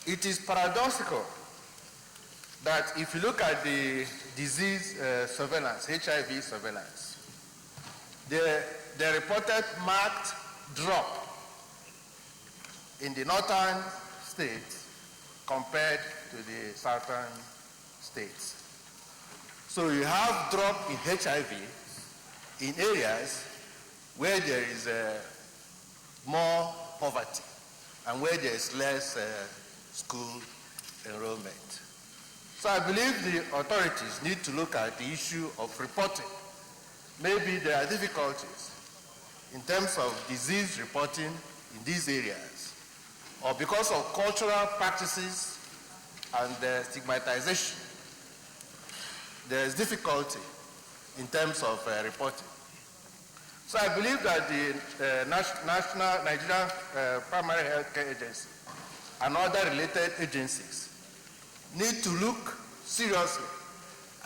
It is paradoxical that if you look at the disease surveillance, HIV surveillance, the reported marked drop in the northern states compared to the southern states. So you have drop in HIV in areas where there is more poverty and where there is less school enrollment. So I believe the authorities need to look at the issue of reporting. Maybe there are difficulties in terms of disease reporting in these areas, or because of cultural practices and stigmatization, there is difficulty in terms of reporting. So I believe that the National Nigerian Primary Healthcare Agency and other related agencies need to look seriously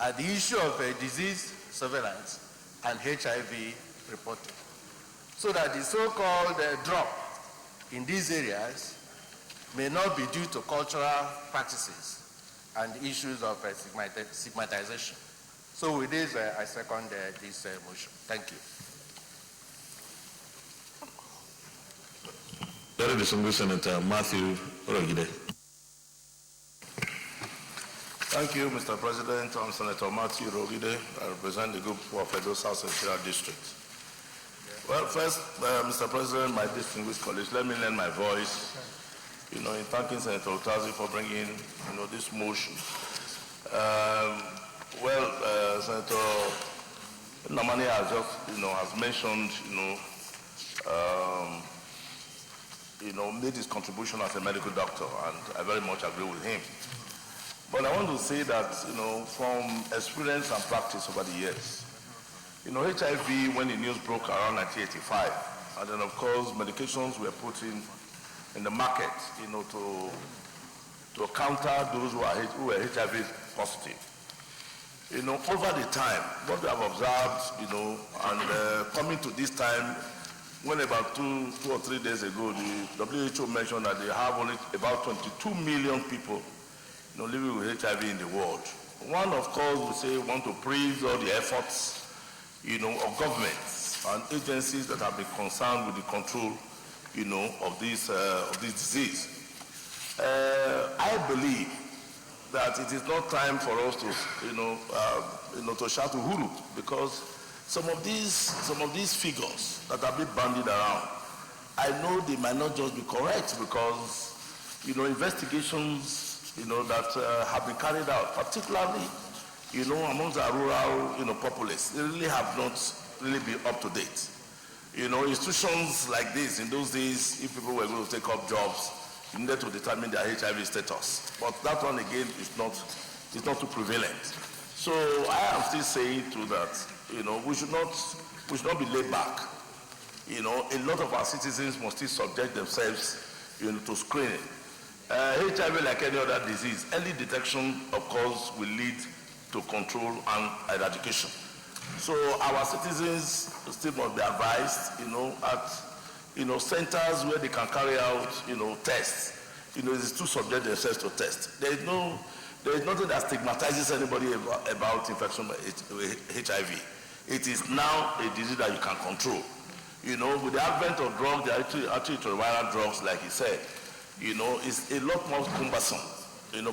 at the issue of disease surveillance and HIV reporting, so that the so-called drop in these areas may not be due to cultural practices and issues of stigmatization. So with this, I second this motion. Thank you. Very distinguished Senator Matthew Rogide. Thank you, Mr. President. I'm Senator Matthew Rogide. I represent the group for Federal South Central District. Well, first, Mr. President, my distinguished colleagues, let me lend my voice, in thanking Senator Otazi for bringing, this motion. Senator Namani has just, has mentioned, made his contribution as a medical doctor, and I very much agree with him. But I want to say that, from experience and practice over the years, HIV, when the news broke around 1985, and then of course medications were put in the market, to counter those who were HIV positive. Over the time, what we have observed, and coming to this time, when about two or 3 days ago, the WHO mentioned that they have only about 22 million people living with HIV in the world. One, of course, we say want to praise all the efforts, of governments and agencies that have been concerned with the control, of this disease. I believe that it is not time for us to, to shout uhuru, because some of these figures that have been bandied around, I know they might not just be correct, because, investigations that have been carried out, particularly, amongst our rural, populace, they really have not really been up to date. Institutions like this, in those days, if people were going to take up jobs, you needed to determine their HIV status. But that one again is not too prevalent. So I am still saying to that, we should not be laid back. A lot of our citizens must still subject themselves, to screening. HIV, like any other disease, early detection, of course, will lead to control and eradication. So our citizens still must be advised, at centers where they can carry out, tests. It is to subject themselves to test. There is nothing that stigmatizes anybody about infection with HIV. It is now a disease that you can control. With the advent of drugs, the antiretroviral drugs, like he said, it's a lot more cumbersome,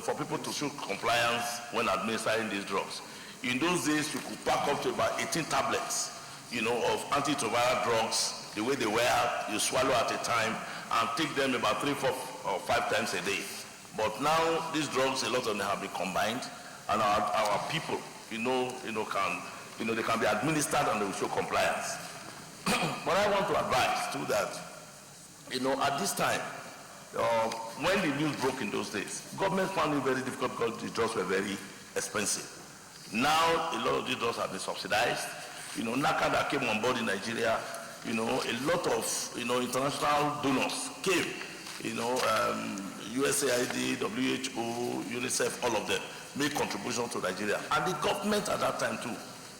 for people to show compliance when administering these drugs. In those days, you could pack up to about 18 tablets, of antiretroviral drugs, the way they were, you swallow at a time, and take them about 3, 4, or 5 times a day. But now, these drugs, a lot of them have been combined, and our people, they can be administered and they will show compliance. But I want to advise too that, at this time, when the news broke in those days, government found it very difficult because the drugs were very expensive. Now, a lot of these drugs have been subsidized. NACA that came on board in Nigeria, a lot of, international donors came, USAID, WHO, UNICEF, all of them made contributions to Nigeria. And the government at that time too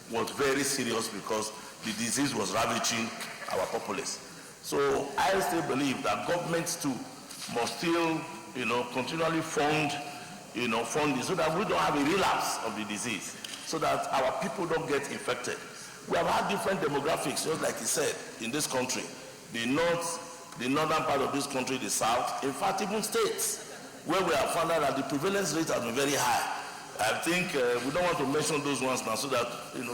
was very serious because the disease was ravaging our populace. So I still believe that governments too must still continually fund this so that we don't have a relapse of the disease, so that our people don't get infected. We have had different demographics, just like he said, in this country. The northern part of this country, the south, in fact, even states where we have found out that the prevalence rate has been very high. I think we don't want to mention those ones now so that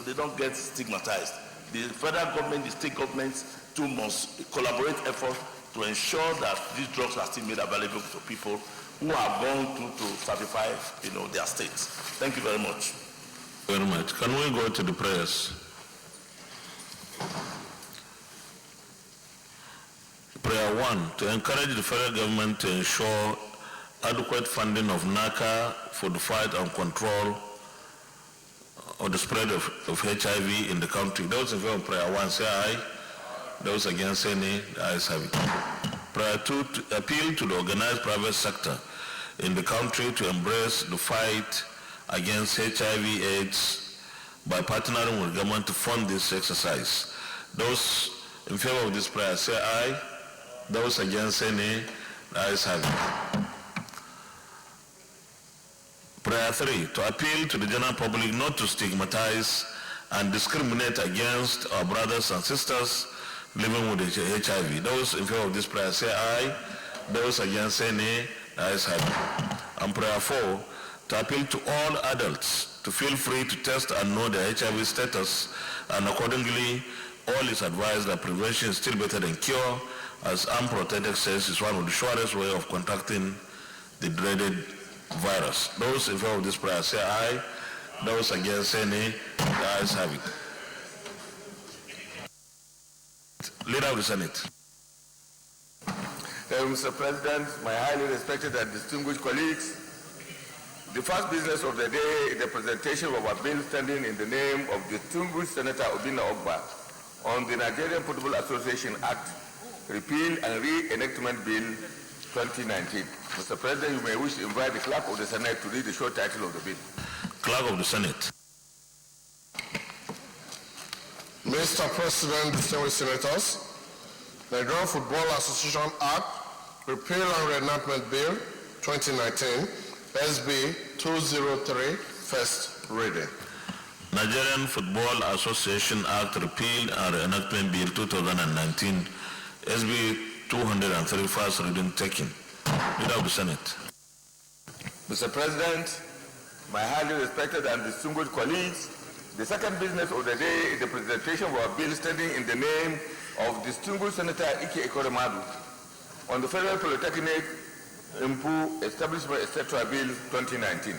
they don't get stigmatized. The federal government, the state governments too must collaborate effort to ensure that these drugs are still made available to people who are gone to satisfy their states. Thank you very much. Very much. Can we go to the prayers? Prayer 1, to encourage the federal government to ensure adequate funding of NACA for the fight and control of the spread of HIV in the country. Those in favor of prayer 1, say aye. Those against, say nay. The ayes have it. Prayer 2, to appeal to the organized private sector in the country to embrace the fight against HIV/AIDS by partnering with government to fund this exercise. Those in favor of this prayer, say aye. Those against, say nay. The ayes have it. Prayer 3, to appeal to the general public not to stigmatize and discriminate against our brothers and sisters living with HIV. Those in favor of this prayer, say aye. Those against, say nay. The ayes have it. And prayer 4, to appeal to all adults to feel free to test and know their HIV status, and accordingly, all is advised that prevention is still better than cure, as unprotected sex is one of the surest way of contacting the dreaded virus. Those in favor of this prayer, say aye. Those against, say nay. The ayes have it. Leader of the Senate. Mr. President, my highly respected and distinguished colleagues, the first business of the day is the presentation of a bill standing in the name of distinguished Senator Obinna Ogba on the Nigerian Football Association Act, Repeal and Re-enactment Bill 2019. Mr. President, you may wish to invite the Clerk of the Senate to read the short title of the bill. Clerk of the Senate. Mr. President, distinguished senators, the Nigerian Football Association Act, Repeal and Reenactment Bill 2019, SB 203, first reading. Nigerian Football Association Act Repeal and Reenactment Bill 2019, SB 203, first reading taken. Leader of the Senate. Mr. President, my highly respected and distinguished colleagues, the second business of the day is the presentation of a bill standing in the name of distinguished Senator Ike Ekoremadu on the Federal Polytechnic Impu Establishment Etc. Bill 2019.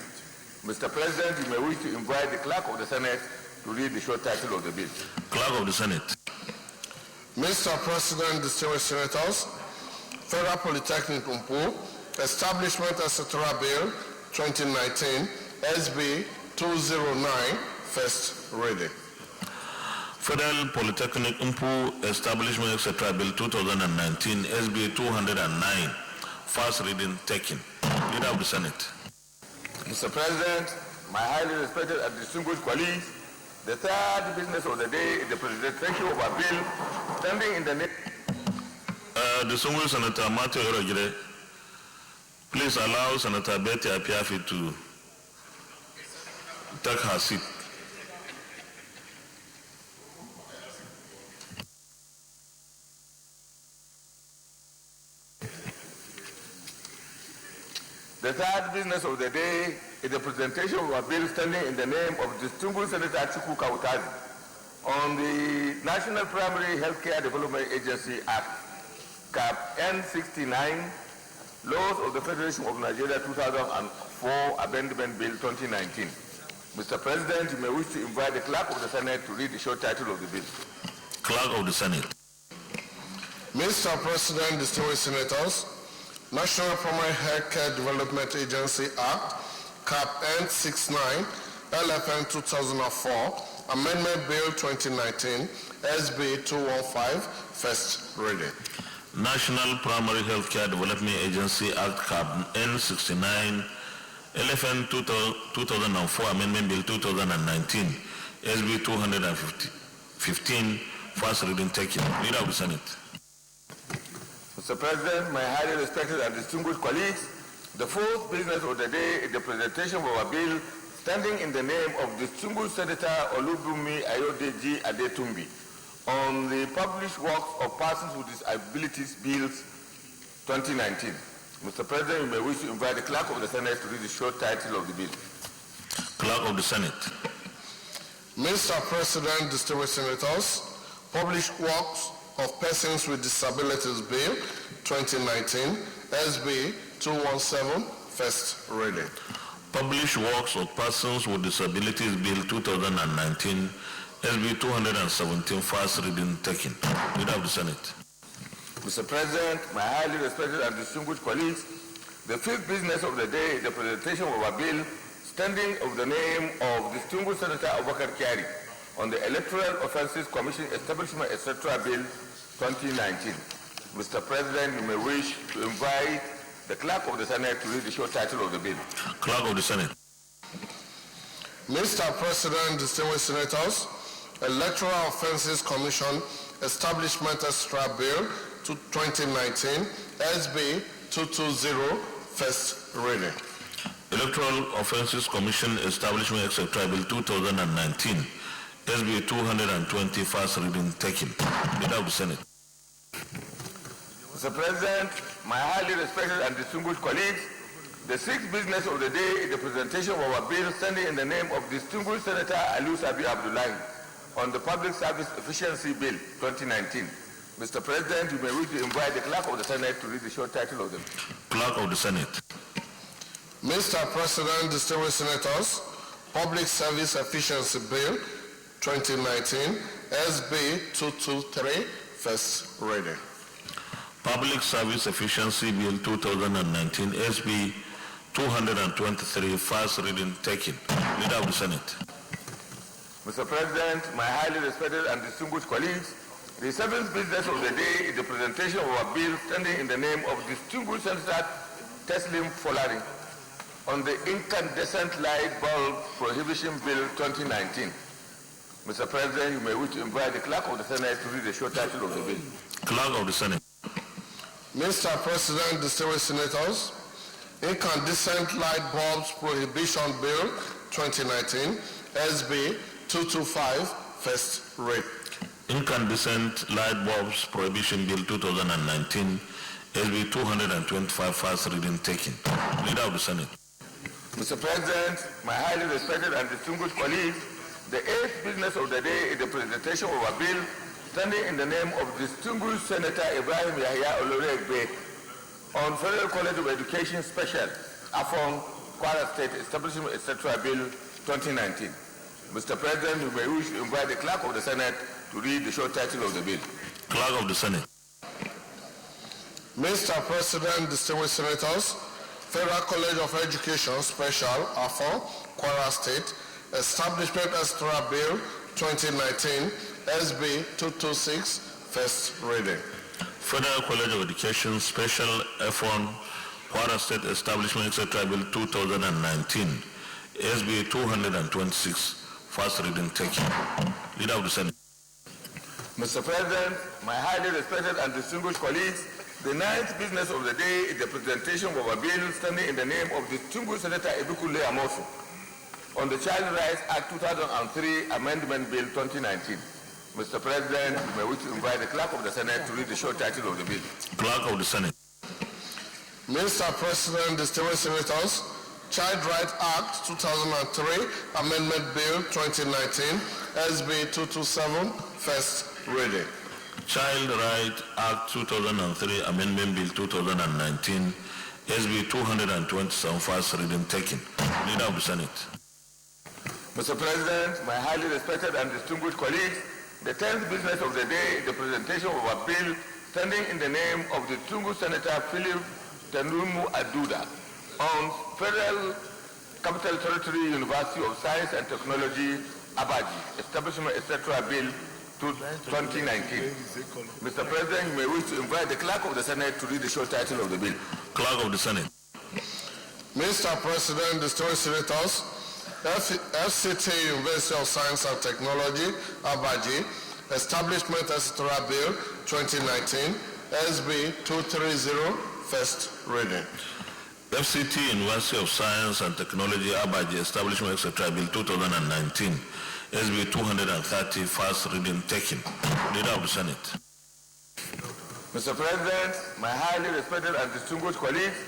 Mr. President, you may wish to invite the Clerk of the Senate to read the short title of the bill. Clerk of the Senate. Mr. President, distinguished senators, Federal Polytechnic Impu Establishment Etc. Bill 2019, SB 209, first reading. Federal Polytechnic Impu Establishment Etc. Bill 2019, SB 209, first reading taken. Leader of the Senate. Mr. President, my highly respected and distinguished colleagues, the third business of the day is the presentation of a bill standing in the name. Distinguished Senator Matthew Orogire, please allow Senator Betty Apiafi to take her seat. The third business of the day is the presentation of a bill standing in the name of distinguished Senator Chukwu Kautazi on the National Primary Healthcare Development Agency Act, Cap N69, Laws of the Federation of Nigeria 2004 Amendment Bill 2019. Mr. President, you may wish to invite the Clerk of the Senate to read the short title of the bill. Clerk of the Senate. Mr. President, distinguished senators, National Primary Healthcare Development Agency Act, Cap N69, LFN 2004, Amendment Bill 2019, SB 215, first reading. National Primary Healthcare Development Agency Act, Cap N69, LFN 2004, Amendment Bill 2019, SB 215, first reading taken. Leader of the Senate. Mr. President, my highly respected and distinguished colleagues, The fourth business of the day is the presentation of a bill standing in the name of distinguished Senator Olubunmi Ayodeji Adetumbi on the published works of persons with disabilities bills 2019. Mr. President, you may wish to invite the clerk of the Senate to read the short title of the bill. Clerk of the Senate. Mr. President, distinguished senators, published works of persons with disabilities bill 2019, SB 217, first reading. Published works of persons with disabilities bill 2019, SB 217, first reading taken. Leader of the Senate. Mr. President, my highly respected and distinguished colleagues, the fifth business of the day is the presentation of a bill standing of the name of distinguished Senator Abubakar Kyari on the Electoral Offences Commission Establishment, etc. Bill 2019. Mr. President, you may wish to invite the clerk of the Senate to read the short title of the bill. Clerk of the Senate. Mr. President, distinguished senators, Electoral Offences Commission Establishment Extra Bill 2019, SB 220, first reading. Electoral Offences Commission Establishment Etc. Bill 2019, SB 220, first reading taken. Leader of the Senate. Mr. President, my highly respected and distinguished colleagues, the sixth business of the day is the presentation of our bill standing in the name of distinguished Senator Aliu Sabi Abdullahi on the Public Service Efficiency Bill 2019. Mr. President, you may wish to invite the clerk of the Senate to read the short title of the bill. Clerk of the Senate. Mr. President, distinguished senators, Public Service Efficiency Bill 2019, SB 223, first reading. Public Service Efficiency Bill 2019, SB 223, first reading taken. Leader of the Senate. Mr. President, my highly respected and distinguished colleagues, the seventh business of the day is the presentation of a bill standing in the name of distinguished Senator Teslim Folari on the Incandescent Light Bulb Prohibition Bill 2019. Mr. President, you may wish to invite the clerk of the Senate to read the short title of the bill. Clerk of the Senate. Mr. President, distinguished senators, Incandescent Light Bulbs Prohibition Bill 2019, SB 225, first read. Incandescent Light Bulbs Prohibition Bill 2019, SB 225, first reading taken. Leader of the Senate. Mr. President, my highly respected and distinguished colleagues, the eighth business of the day is the presentation of a bill standing in the name of distinguished Senator Ibrahim Yahya Oloregbe on Federal College of Education Special, Afon, Kwara State Establishment, etc. Bill 2019. Mr. President, you may wish to invite the clerk of the Senate to read the short title of the bill. Clerk of the Senate. Mr. President, distinguished senators, Federal College of Education Special, Afon, Kwara State Establishment Extra Bill 2019, SB 226, first reading. Federal College of Education Special, F1, Kwara State Establishment, etc. Bill 2019, SB 226, first reading taken. Leader of the Senate. Mr. President, my highly respected and distinguished colleagues, the ninth business of the day is the presentation of a bill standing in the name of distinguished Senator Ebukule Amosu on the Child Rights Act 2003 Amendment Bill 2019. Mr. President, you may wish to invite the clerk of the Senate to read the short title of the bill. Clerk of the Senate. Mr. President, distinguished senators, Child Rights Act 2003 Amendment Bill 2019, SB 227, first reading. Child Rights Act 2003 Amendment Bill 2019, SB 227, first reading taken. Leader of the Senate. Mr. President, my highly respected and distinguished colleagues, the 10th business of the day is the presentation of a bill standing in the name of the distinguished Senator Philip Tenumu Aduda on Federal Capital Territory University of Science and Technology, Abaji, Establishment, etc. Bill 2019. Mr. President, you may wish to invite the clerk of the Senate to read the short title of the bill. Clerk of the Senate. Mr. President, distinguished senators, FCT University of Science and Technology, Abaji, Establishment, etc. Bill 2019, SB 230, first reading. FCT University of Science and Technology Abaji Establishment Etc. Bill 2019, SB 230, first reading taken. Leader of the Senate. Mr. President, my highly respected and distinguished colleagues,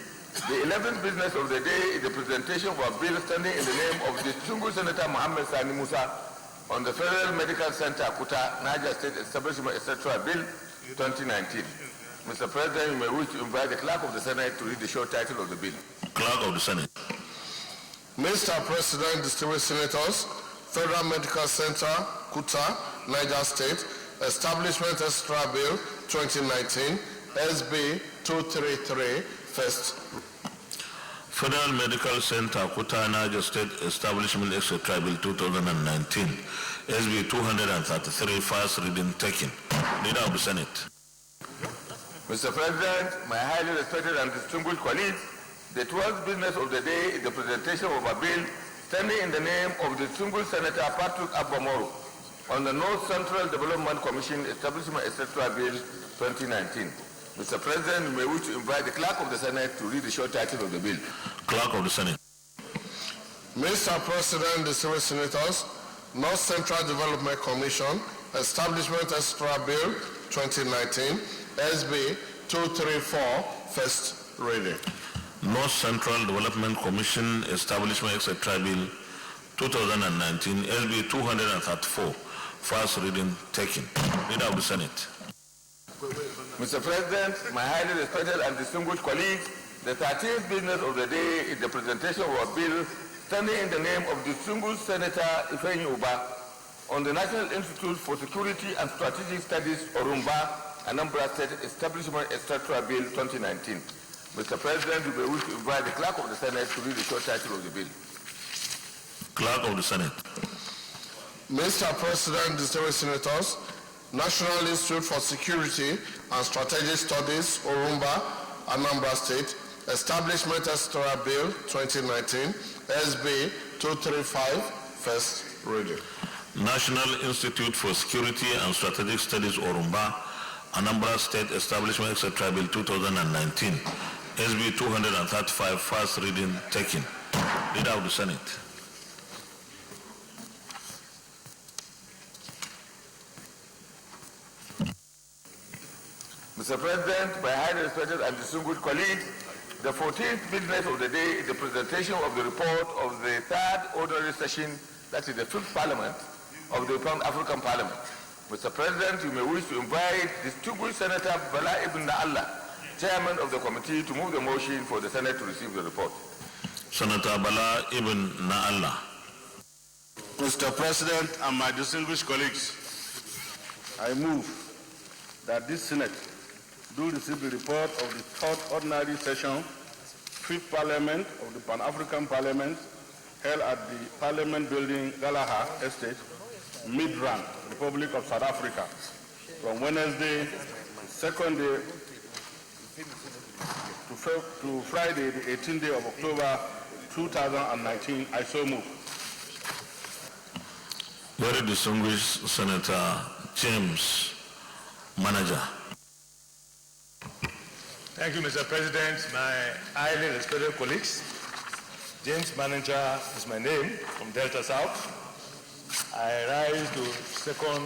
the 11th business of the day is the presentation of a bill standing in the name of distinguished Senator Mohammed Sani Musa on the Federal Medical Center, Kuta, Niger State Establishment, etc. Bill 2019. Mr. President, you may wish to invite the Clerk of the Senate to read the short title of the bill. Clerk of the Senate. Mr. President, distinguished senators, Federal Medical Center, Kuta, Niger State, Establishment Extra Bill 2019, SB 233, first. Federal Medical Center, Kuta, Niger State Establishment Etc. Bill 2019, SB 233, first reading taken. Leader of the Senate. Mr. President, my highly respected and distinguished colleagues, the 12th business of the day is the presentation of a bill standing in the name of distinguished Senator Patrick Abamoro on the North Central Development Commission Establishment Etc. Bill 2019. Mr. President, you may wish to invite the Clerk of the Senate to read the short title of the bill. Clerk of the Senate. Mr. President, distinguished senators, North Central Development Commission, Establishment Extra Bill 2019, SB 234, first reading. North Central Development Commission Establishment Etc. Bill 2019, SB 234, first reading taken. Leader of the Senate. Mr. President, my highly respected and distinguished colleagues, the 13th business of the day is the presentation of a bill standing in the name of distinguished Senator Ifeanyi Uba on the National Institute for Security and Strategic Studies, Orumba, Anambra State Establishment Etc. Bill 2019. Mr. President, you may wish to invite the Clerk of the Senate to read the short title of the bill. Clerk of the Senate. Mr. President, distinguished senators, National Institute for Security and Strategic Studies, Orumba, Anambra State, Establishment Extra Bill 2019, SB 235, first reading. National Institute for Security and Strategic Studies, Orumba, Anambra State Establishment Etc. Bill 2019, SB 235, first reading taken. Leader of the Senate. Mr. President, my highly respected and distinguished colleagues, the 14th business of the day is the presentation of the report of the third ordinary session, that is the 5th Parliament of the Pan-African Parliament. Mr. President, you may wish to invite distinguished Senator Bala Ibn Na'Allah, Chairman of the committee, to move the motion for the Senate to receive the report. Senator Bala Ibn Na'Allah. Mr. President and my distinguished colleagues, I move that this Senate do receive the report of the third ordinary session, 5th Parliament of the Pan-African Parliament, held at the Parliament Building, Gallagher Estate, Midrand, Republic of South Africa, from Wednesday, 2nd day to Friday, the 18th day of October 2019. I so move. Very distinguished Senator James Manager. Thank you, Mr. President. My highly respected colleagues, James Manager is my name, from Delta South. I rise to second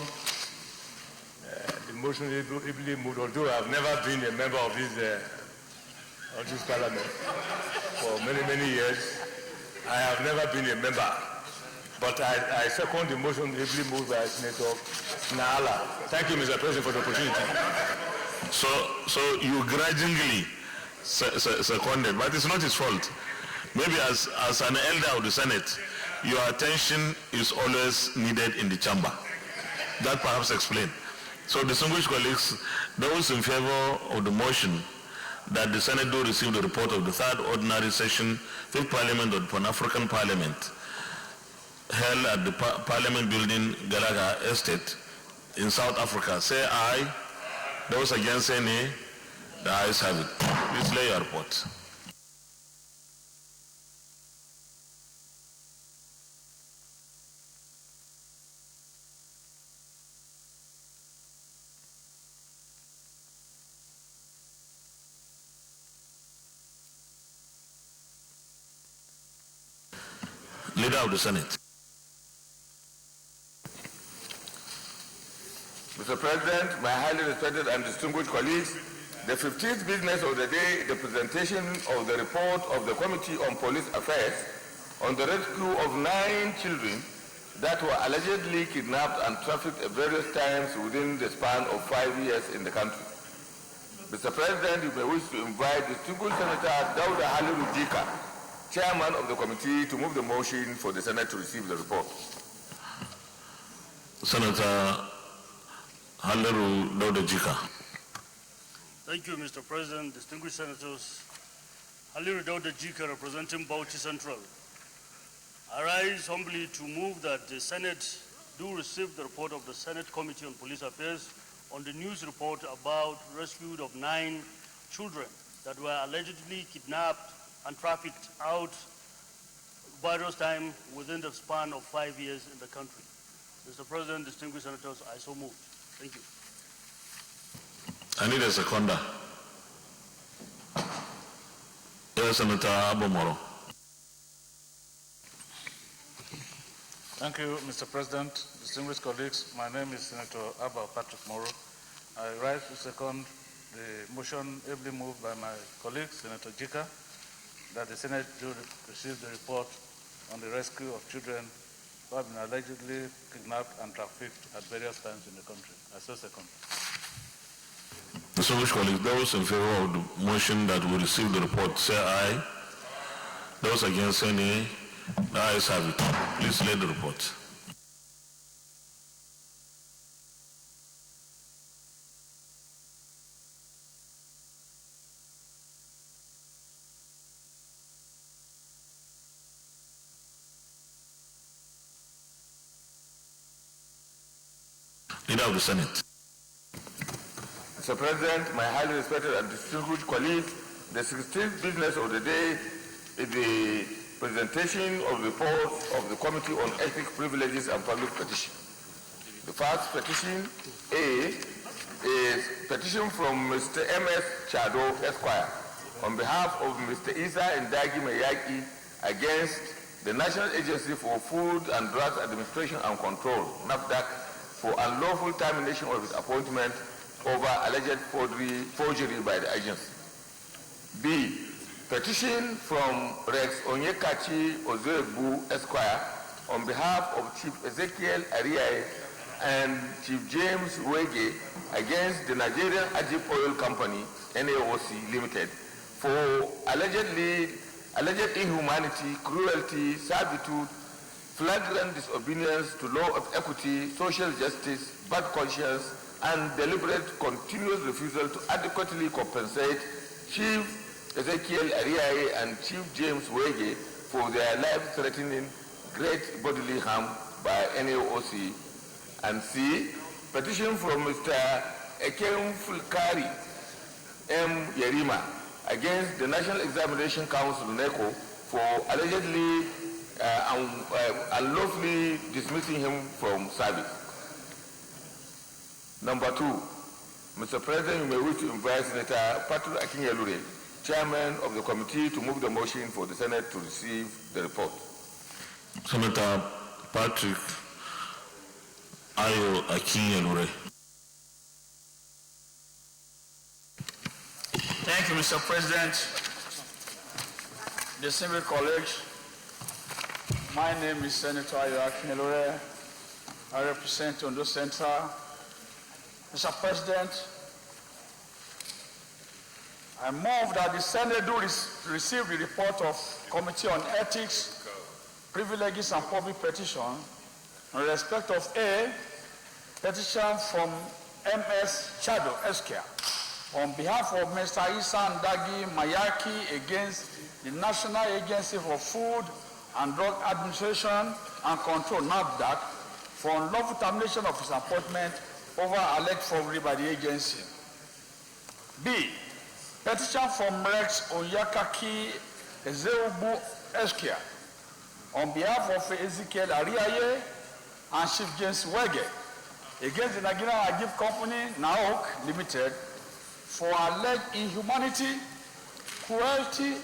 the motion ably moved, although I've never been a member of this parliament for many, many years. I have never been a member, but I second the motion ably moved by Senator Na'Allah. Thank you, Mr. President, for the opportunity. So you grudgingly seconded, but it's not his fault. Maybe as an elder of the Senate, your attention is always needed in the chamber. That perhaps explains. So distinguished colleagues, those in favor of the motion that the Senate do receive the report of the third ordinary session, 5th Parliament of the Pan-African Parliament, held at the Parliament Building, Gallagher Estate in South Africa, say aye. Those against say nay. The ayes have it. Please lay your report. Leader of the Senate. Mr. President, my highly respected and distinguished colleagues, the 15th business of the day, the presentation of the report of the Committee on Police Affairs on the rescue of 9 children that were allegedly kidnapped and trafficked at various times within the span of 5 years in the country. Mr. President, you may wish to invite distinguished Senator Dauda Haliru Jika, Chairman of the committee, to move the motion for the Senate to receive the report. Senator Haliru Dauda Jika. Thank you, Mr. President, distinguished senators. Haliru Dauda Jika, representing Bauchi Central. I rise humbly to move that the Senate do receive the report of the Senate Committee on Police Affairs on the news report about rescue of 9 children that were allegedly kidnapped and trafficked out various times within the span of 5 years in the country. Mr. President, distinguished senators, I so move. Thank you. I need a seconder. Yes, Senator Abomoro. Thank you, Mr. President. Distinguished colleagues, my name is Senator Abba Patrick Moro. I rise to second the motion ably moved by my colleague, Senator Jika, that the Senate do receive the report on the rescue of children who have been allegedly kidnapped and trafficked at various times in the country. I so second. Distinguished colleagues, those in favor of the motion that we receive the report say aye. Those against say nay. The ayes have it. Please lay the report. Leader of the Senate. Mr. President, my highly respected and distinguished colleagues, the 16th business of the day is the presentation of reports of the Committee on Ethics, Privileges and Public Petition. The first petition, A, is petition from Mr. M.S. Chado, Esquire, on behalf of Mr. Isa Ndagi Mayaki against the National Agency for Food and Drugs Administration and Control, NAFDAC, for unlawful termination of his appointment over alleged forgery by the agency. B, petition from Rex Onyekachi Ozebu Esquire on behalf of Chief Ezekiel Ariae and Chief James Wege against the Nigerian Ajib Oil Company, NAOC Limited, for alleged inhumanity, cruelty, servitude, flagrant disobedience to law of equity, social justice, bad conscience, and deliberate continuous refusal to adequately compensate Chief Ezekiel Ariae and Chief James Wege for their life-threatening great bodily harm by NAOC. And C, petition from Mr. Ekem Fulkari M. Yerima against the National Examination Council, NECO, for allegedly unlawfully dismissing him from service. Number 2, Mr. President, you may wish to invite Senator Patrick Akinyelure, Chairman of the committee, to move the motion for the Senate to receive the report. Senator Patrick Ayo Akinyelure. Thank you, Mr. President. Distinguished colleagues, my name is Senator Ayo Akinyelure. I represent Ondo Central. Mr. President, I move that the Senate do receive the report of Committee on Ethics, Privileges and Public Petition in respect of A, petition from M.S. Chado Esquire on behalf of Mr. Isa Ndagi Mayaki against the National Agency for Food and Drug Administration and Control, NAFDAC, for unlawful termination of his appointment over alleged forgery by the agency. B, petition from Rex Onyekaki Ozebu Esquire on behalf of Ezekiel Ariaye and Chief James Wege against the Nigerian Ajib Company, NAOC Limited, for alleged inhumanity, cruelty,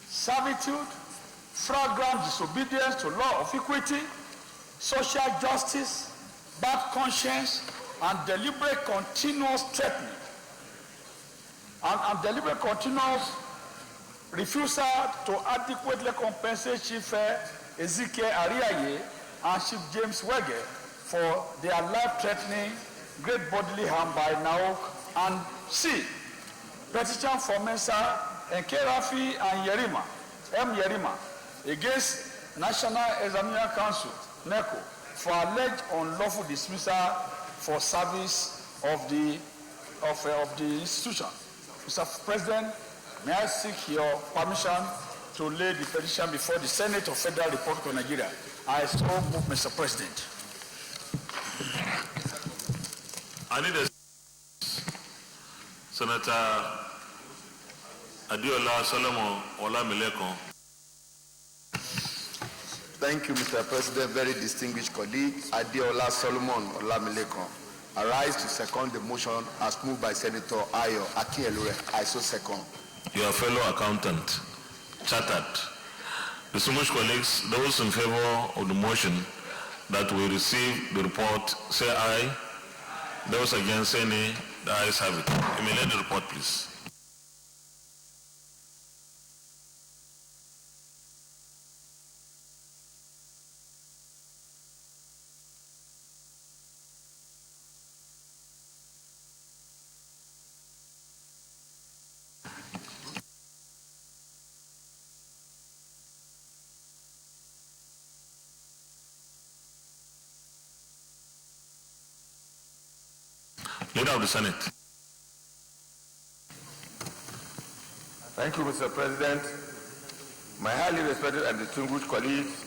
servitude, flagrant disobedience to law of equity, social justice, bad conscience, and deliberate continuous threatening, and deliberate continuous refusal to adequately compensate Chief Ezekiel Ariaye and Chief James Wege for their life-threatening great bodily harm by Naok, and C, petition for Mensa and Kerafi and Yerima against National Examination Council, NECO, for alleged unlawful dismissal for service of the institution. Mr. President, may I seek your permission to lay the petition before the Senate of Federal Republic of Nigeria? I so move, Mr. President. I need a Senator Adiola Solomon Olamileko. Thank you, Mr. President. Very distinguished colleague, Adiola Solomon Olamileko. I rise to second the motion as moved by Senator Ayo Akinyelure. I so second. Your fellow accountant, chartered. Distinguished colleagues, those in favor of the motion that we receive the report, say aye. Those against, say nay. The ayes have it. You may let the report, please. Leader of the Senate. Thank you, Mr. President. My highly respected and distinguished colleagues,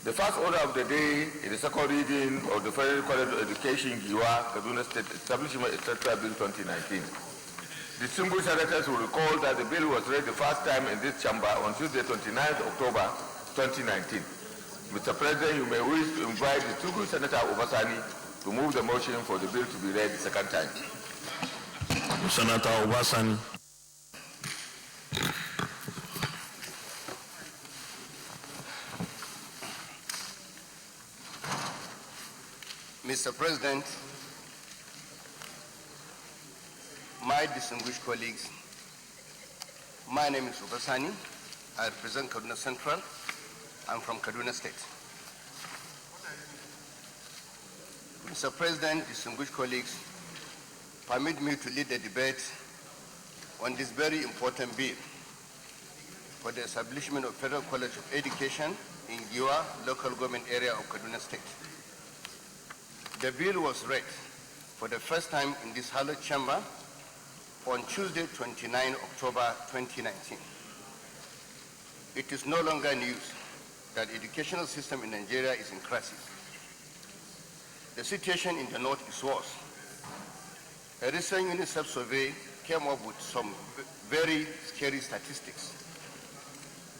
the first order of the day is the second reading of the Federal College of Education, Giwa, Kaduna State Establishment, etc. Bill 2019. Distinguished senators will recall that the bill was read the first time in this chamber on Tuesday, 29th October 2019. Mr. President, you may wish to invite distinguished Senator Obasani to move the motion for the bill to be read the second time. Senator Obasani. Mr. President, my distinguished colleagues, my name is Obasani. I represent Kaduna Central. I'm from Kaduna State. Mr. President, distinguished colleagues, permit me to lead the debate on this very important bill for the establishment of Federal College of Education in Giwa, local government area of Kaduna State. The bill was read for the first time in this hallowed chamber on Tuesday, 29 October 2019. It is no longer news that the educational system in Nigeria is in crisis. The situation in the north is worse. A recent UNICEF survey came up with some very scary statistics.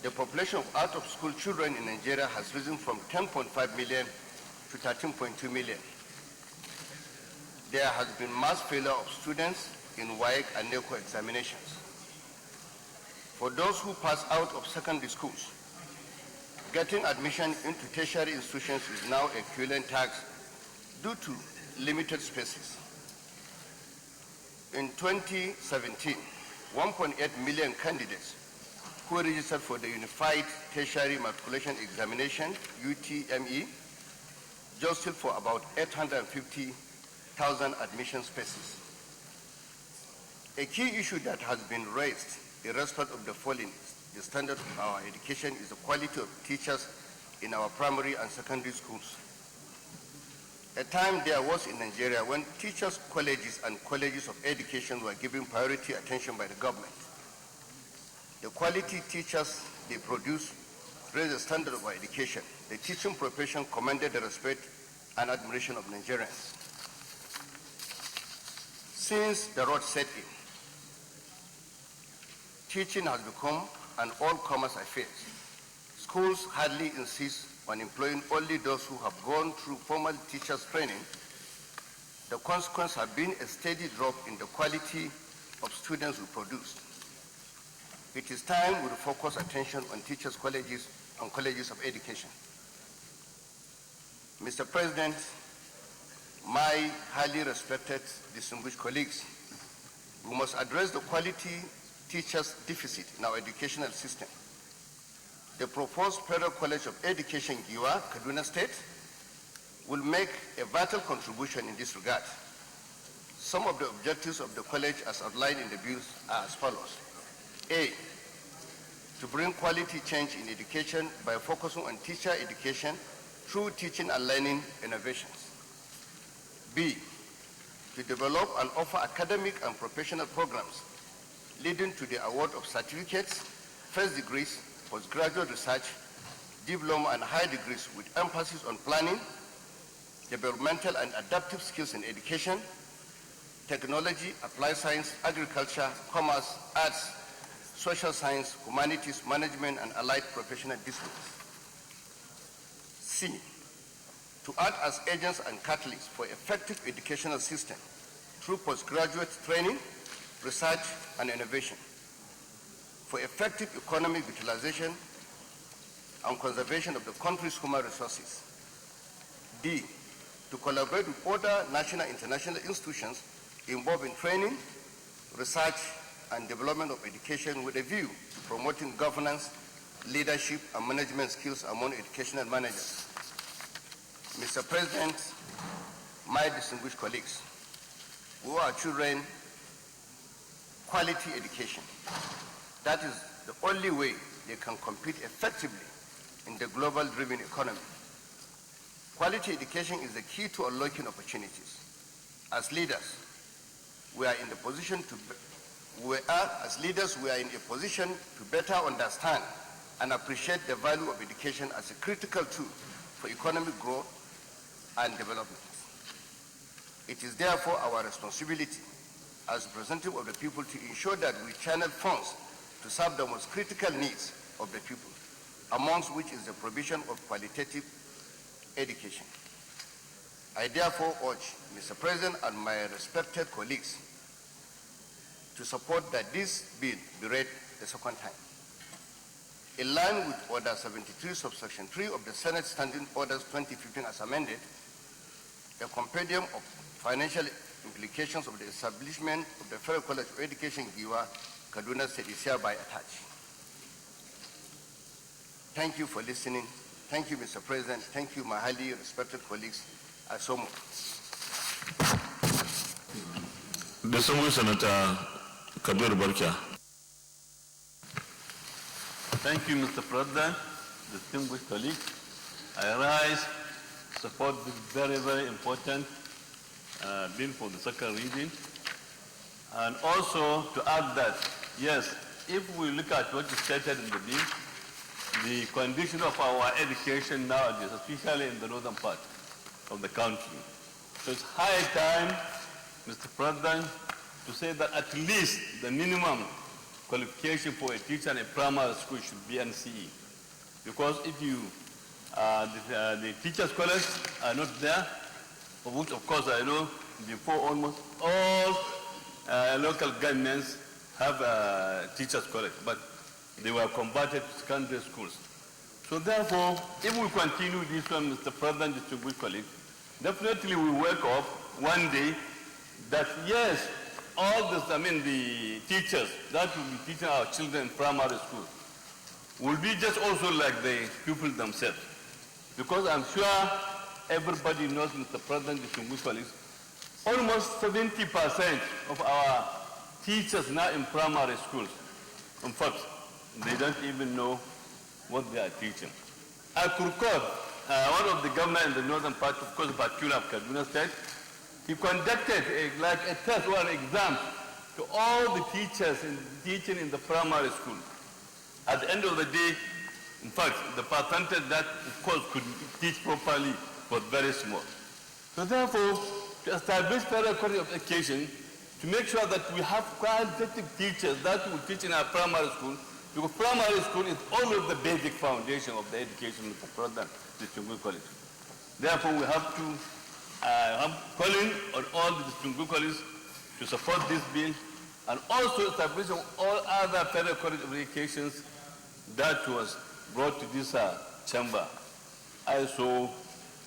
The population of out-of-school children in Nigeria has risen from 10.5 million to 13.2 million. There has been mass failure of students in WAEC and NECO examinations. For those who pass out of secondary schools, getting admission into tertiary institutions is now a equivalent tax due to limited spaces. In 2017, 1.8 million candidates who registered for the Unified Tertiary Matriculation Examination, UTME, jostled for about 850,000 admission spaces. A key issue that has been raised, irrespective of the falling the standard of our education, is the quality of teachers in our primary and secondary schools. A time there was in Nigeria when teachers' colleges and colleges of education were given priority attention by the government. The quality teachers they produce raised the standard of our education. The teaching profession commanded the respect and admiration of Nigerians. Since the road set in, teaching has become an all-comers affair. Schools hardly insist on employing only those who have gone through formal teachers' training. The consequence has been a steady drop in the quality of students we produce. It is time we focus attention on teachers' colleges and colleges of education. Mr. President, my highly respected, distinguished colleagues, we must address the quality teachers deficit in our educational system. The proposed Federal College of Education, Giwa, Kaduna State, will make a vital contribution in this regard. Some of the objectives of the college as outlined in the bills are as follows. A, to bring quality change in education by focusing on teacher education through teaching and learning innovations. B, to develop and offer academic and professional programs leading to the award of certificates, first degrees, postgraduate research, diploma and higher degrees with emphasis on planning, developmental and adaptive skills in education, technology, applied science, agriculture, commerce, arts, social science, humanities, management, and allied professional disciplines. C, to act as agents and catalysts for effective educational system through postgraduate training, research, and innovation, for effective economic utilization and conservation of the country's human resources. D, to collaborate with other national and international institutions involved in training, research, and development of education with a view to promoting governance, leadership, and management skills among educational managers. Mr. President, my distinguished colleagues, we owe our children quality education. That is the only way they can compete effectively in the global driven economy. Quality education is the key to unlocking opportunities. As leaders, we are in a position to better understand and appreciate the value of education as a critical tool for economic growth and development. It is therefore our responsibility as representatives of the people to ensure that we channel funds to serve the most critical needs of the people, amongst which is the provision of qualitative education. I therefore urge Mr. President and my respected colleagues to support that this bill be read the second time. In line with Order 73, subsection 3 of the Senate Standing Orders 2015 as amended, a compendium of financial implications of the establishment of the Federal College of Education, Giwa, Kaduna State is hereby attached. Thank you for listening. Thank you, Mr. President. Thank you, my highly respected colleagues. I so move. Distinguished Senator Kabir Barkia. Thank you, Mr. President, distinguished colleagues. I rise to support this very, very important bill for the second reading, and also to add that, yes, if we look at what is stated in the bill, the condition of our education nowadays, especially in the northern part of the country. So it's high time, Mr. President, to say that at least the minimum qualification for a teacher in a primary school should be NCE. Because if you, the teachers' college are not there, for which of course I know before almost all local governments have a teachers' college, but they were converted to secondary schools. So therefore, if we continue this one, Mr. President, distinguished colleagues, definitely we wake up one day that yes, all this, the teachers that will be teaching our children in primary school will be just also like the pupils themselves. Because I'm sure everybody knows, Mr. President, distinguished colleagues, almost 70% of our teachers now in primary schools, in fact, they don't even know what they are teaching. I could recall one of the governors in the northern part, of course, particularly of Kaduna State, he conducted a test or an exam to all the teachers teaching in the primary school. At the end of the day, in fact, the percentage that, of course, could teach properly was very small. So therefore, to establish Federal College of Education, to make sure that we have qualitative teachers that will teach in our primary school, because primary school is always the basic foundation of the education of the President, distinguished college. Therefore, we have to I'm calling on all the distinguished colleagues to support this bill and also establishing all other federal college of educations that was brought to this chamber. I so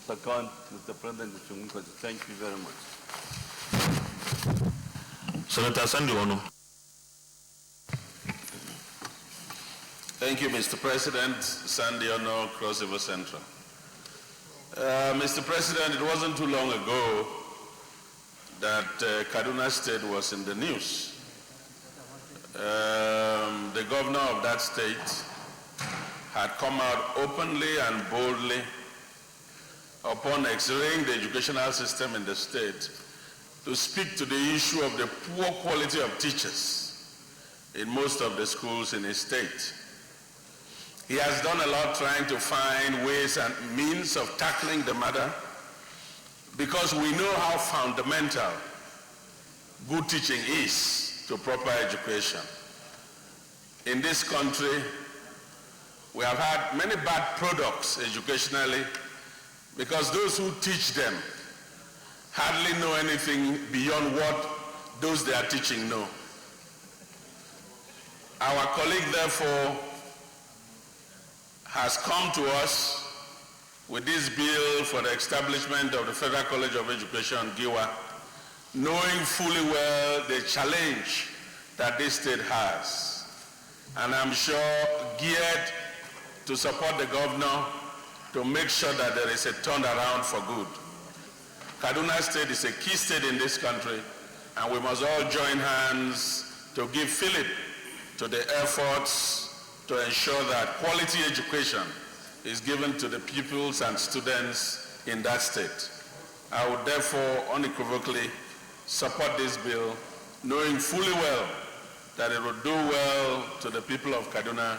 second Mr. President. Thank you very much. Senator Sandy Ono. Thank you, Mr. President. Sandy Ono, Cross River Central. Mr. President, it wasn't too long ago that Kaduna State was in the news. The governor of that state had come out openly and boldly upon x-raying the educational system in the state to speak to the issue of the poor quality of teachers in most of the schools in his state. He has done a lot trying to find ways and means of tackling the matter because we know how fundamental good teaching is to proper education. In this country, we have had many bad products educationally because those who teach them hardly know anything beyond what those they are teaching know. Our colleague, therefore, has come to us with this bill for the establishment of the Federal College of Education, GIWA, knowing fully well the challenge that this state has. And I'm sure geared to support the governor to make sure that there is a turnaround for good. Kaduna State is a key state in this country, and we must all join hands to give fillip to the efforts to ensure that quality education is given to the pupils and students in that state. I would therefore unequivocally support this bill, knowing fully well that it will do well to the people of Kaduna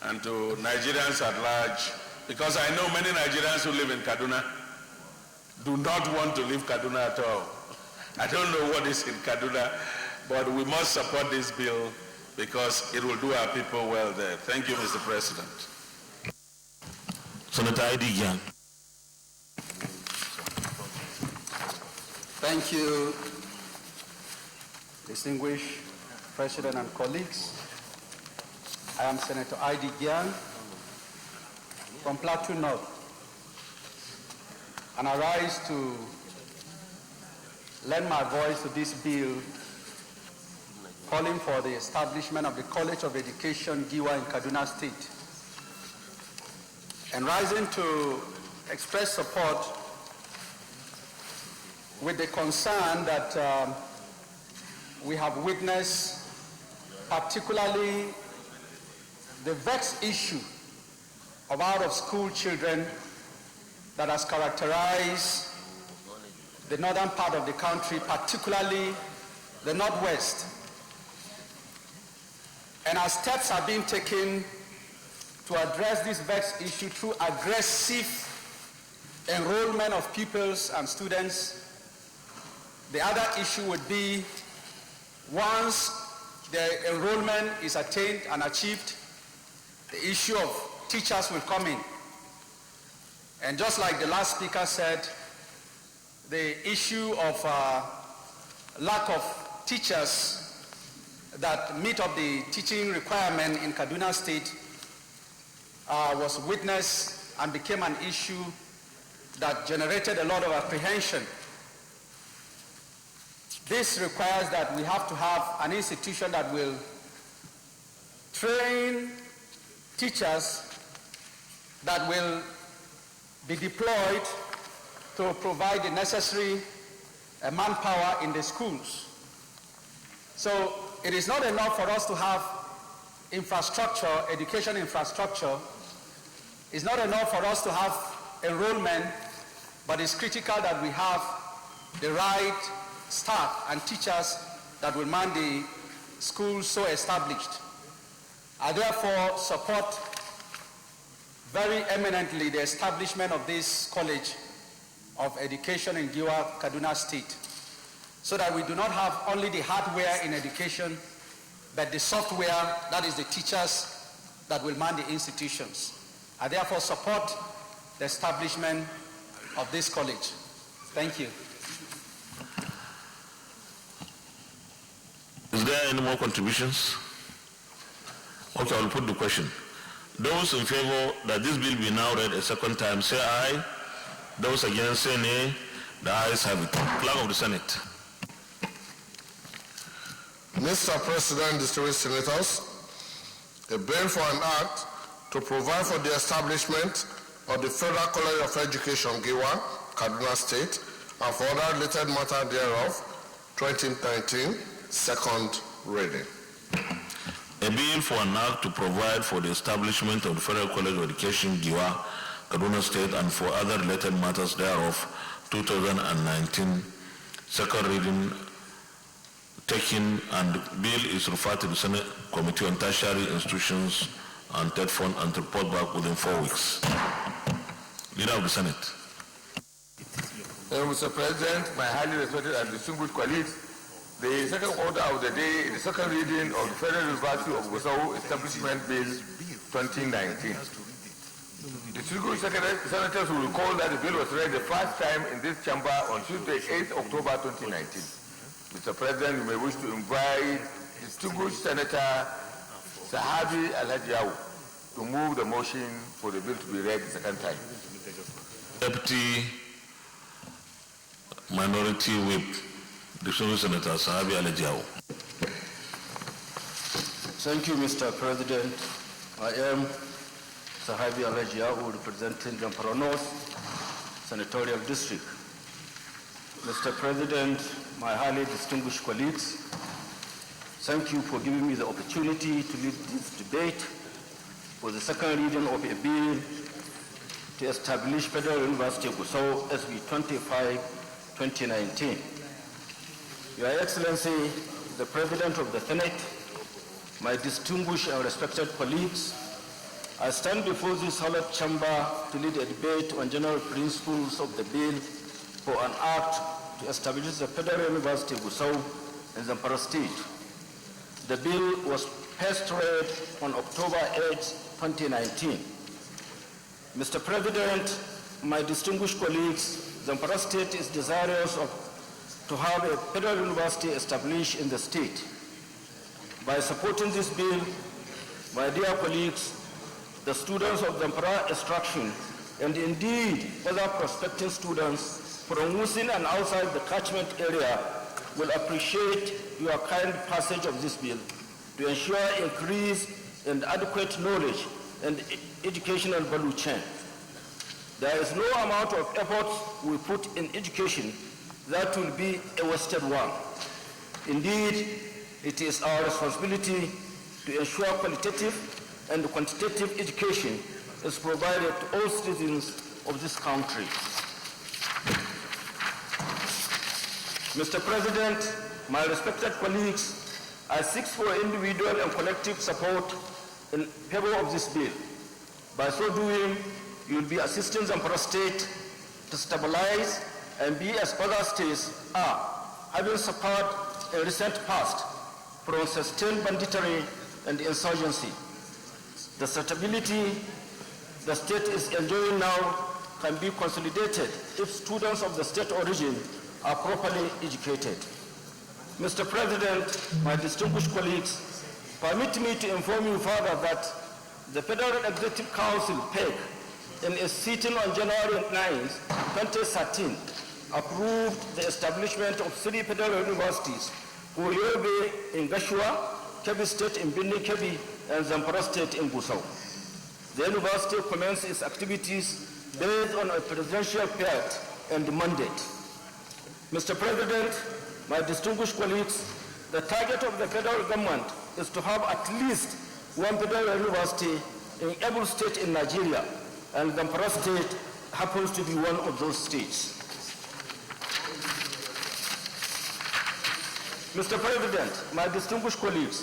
and to Nigerians at large, because I know many Nigerians who live in Kaduna do not want to leave Kaduna at all. I don't know what is in Kaduna, but we must support this bill because it will do our people well there. Thank you, Mr. President. Senator Edi Yang. Thank you, distinguished President and colleagues. I am Senator Edi Yang from Plateau North, and I rise to lend my voice to this bill calling for the establishment of the College of Education, GIWA, in Kaduna State, and rising to express support with the concern that we have witnessed, particularly the vexed issue of out-of-school children that has characterized the northern part of the country, particularly the Northwest. And as steps are being taken to address this vexed issue through aggressive enrollment of pupils and students, the other issue would be once the enrollment is attained and achieved, the issue of teachers will come in. And just like the last speaker said, the issue of lack of teachers that meet up the teaching requirement in Kaduna State was witnessed and became an issue that generated a lot of apprehension. This requires that we have to have an institution that will train teachers that will be deployed to provide the necessary manpower in the schools. So it is not enough for us to have infrastructure, education infrastructure. It's not enough for us to have enrollment, but it's critical that we have the right staff and teachers that will man the schools so established. I therefore support very eminently the establishment of this College of Education in GIWA, Kaduna State, so that we do not have only the hardware in education, but the software, that is the teachers that will man the institutions. I therefore support the establishment of this college. Thank you. Is there there any more contributions? Okay, I will put the question. Those in favor that this bill be now read a second time, say aye. Those against, say nay. The ayes have it. Clerk of the Senate. Mr. President, distinguished senators, a bill for an act to provide for the establishment of the Federal College of Education, Giwa, Kaduna State, and for other related matter thereof, 2019, second reading. A bill for an act to provide for the establishment of the Federal College of Education, Giwa, Kaduna State, and for other related matters thereof, 2019, second reading taken, and the bill is referred to the Senate Committee on Tertiary Institutions and Third Fund and report back within 4 weeks. Leader of the Senate. Mr. President, my highly respected and distinguished colleagues, the second order of the day is the second reading of the Federal University of Gusau Establishment Bill 2019. Distinguished senators will recall that the bill was read the first time in this chamber on Tuesday, 8th October 2019. Mr. President, you may wish to invite distinguished Senator Sahabi Alhajiawu to move the motion for the bill to be read the second time. Deputy Minority Whip, distinguished Senator Sahabi Alhajiawu. Thank you, Mr. President. I am Sahabi Alhajiawu, representing Zamfara North Senatorial District. Mr. President, my highly distinguished colleagues, thank you for giving me the opportunity to lead this debate for the second reading of a bill to establish Federal University of Gusau SB 25-2019. Your Excellency, the President of the Senate, my distinguished and respected colleagues, I stand before this hallowed chamber to lead a debate on general principles of the bill for an act to establish the Federal University of Gusau in Zamfara State. The bill was first read on October 8, 2019. Mr. President, my distinguished colleagues, Zamfara State is desirous to have a federal university established in the state. By supporting this bill, my dear colleagues, the students of Zamfara extraction and indeed other prospective students from within and outside the catchment area will appreciate your kind passage of this bill to ensure increased and adequate knowledge and educational value chain. There is no amount of effort we put in education that will be a wasted one. Indeed, it is our responsibility to ensure qualitative and quantitative education is provided to all citizens of this country. Mr. President, my respected colleagues, I seek for individual and collective support in favor of this bill. By so doing, you will be assisting Zamfara State to stabilize and be as other states are, having suffered in recent past from sustained banditry and insurgency. The stability the state is enjoying now can be consolidated if students of the state origin are properly educated. Mr. President, my distinguished colleagues, permit me to inform you further that the Federal Executive Council, PEG, in a sitting on January 9, 2013, approved the establishment of 3 federal universities, Yobe in Gashua, Kebbi State in Birnin Kebbi, and Zamfara State in Gusau. The university commenced its activities based on a presidential pact and mandate. Mr. President, my distinguished colleagues, the target of the federal government is to have at least 1 federal university in every state in Nigeria, and Zamfara State happens to be one of those states. Mr. President, my distinguished colleagues,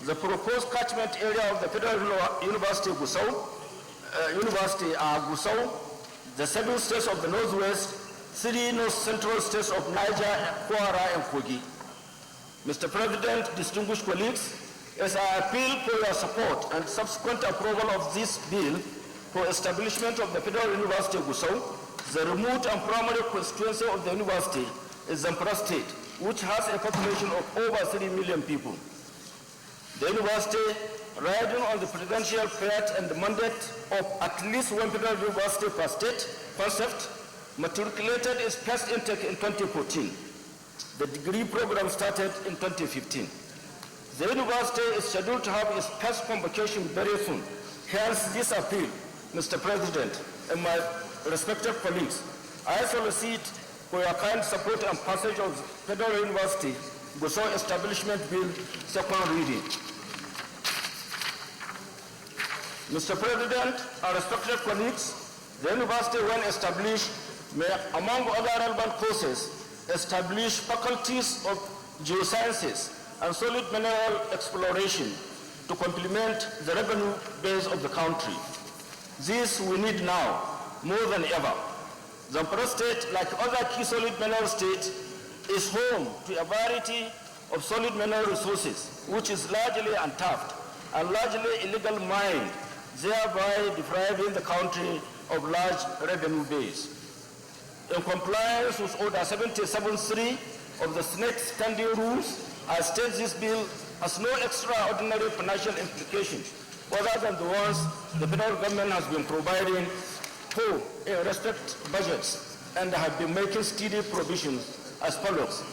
the proposed catchment area of the Federal University of Gusau, Gusau, the 7 states of the Northwest, 3 North Central states of Niger, Kwara, and Kogi. Mr. President, distinguished colleagues, as I appeal for your support and subsequent approval of this bill for establishment of the Federal University of Gusau, the remote and primary constituency of the university is Zamfara State, which has a population of over 3 million people. The university, riding on the presidential faith and the mandate of at least one federal university per state concept, matriculated its first intake in 2014. The degree program started in 2015. The university is scheduled to have its first convocation very soon. Hence this appeal, Mr. President, and my respected colleagues, I solicit for your kind support and passage of Federal University Gusau Establishment Bill, second reading. Mr. President and respected colleagues, the university, when established, may, among other relevant courses, establish faculties of geosciences and solid mineral exploration to complement the revenue base of the country. This we need now more than ever. Zamfara State, like other key solid mineral states, is home to a variety of solid mineral resources, which is largely untapped and largely illegal mined, thereby depriving the country of large revenue base. In compliance with Order 77.3 of the Senate Standing Rules, I state this bill has no extraordinary financial implications other than the ones the federal government has been providing for in respect budgets and have been making steady provisions as follows.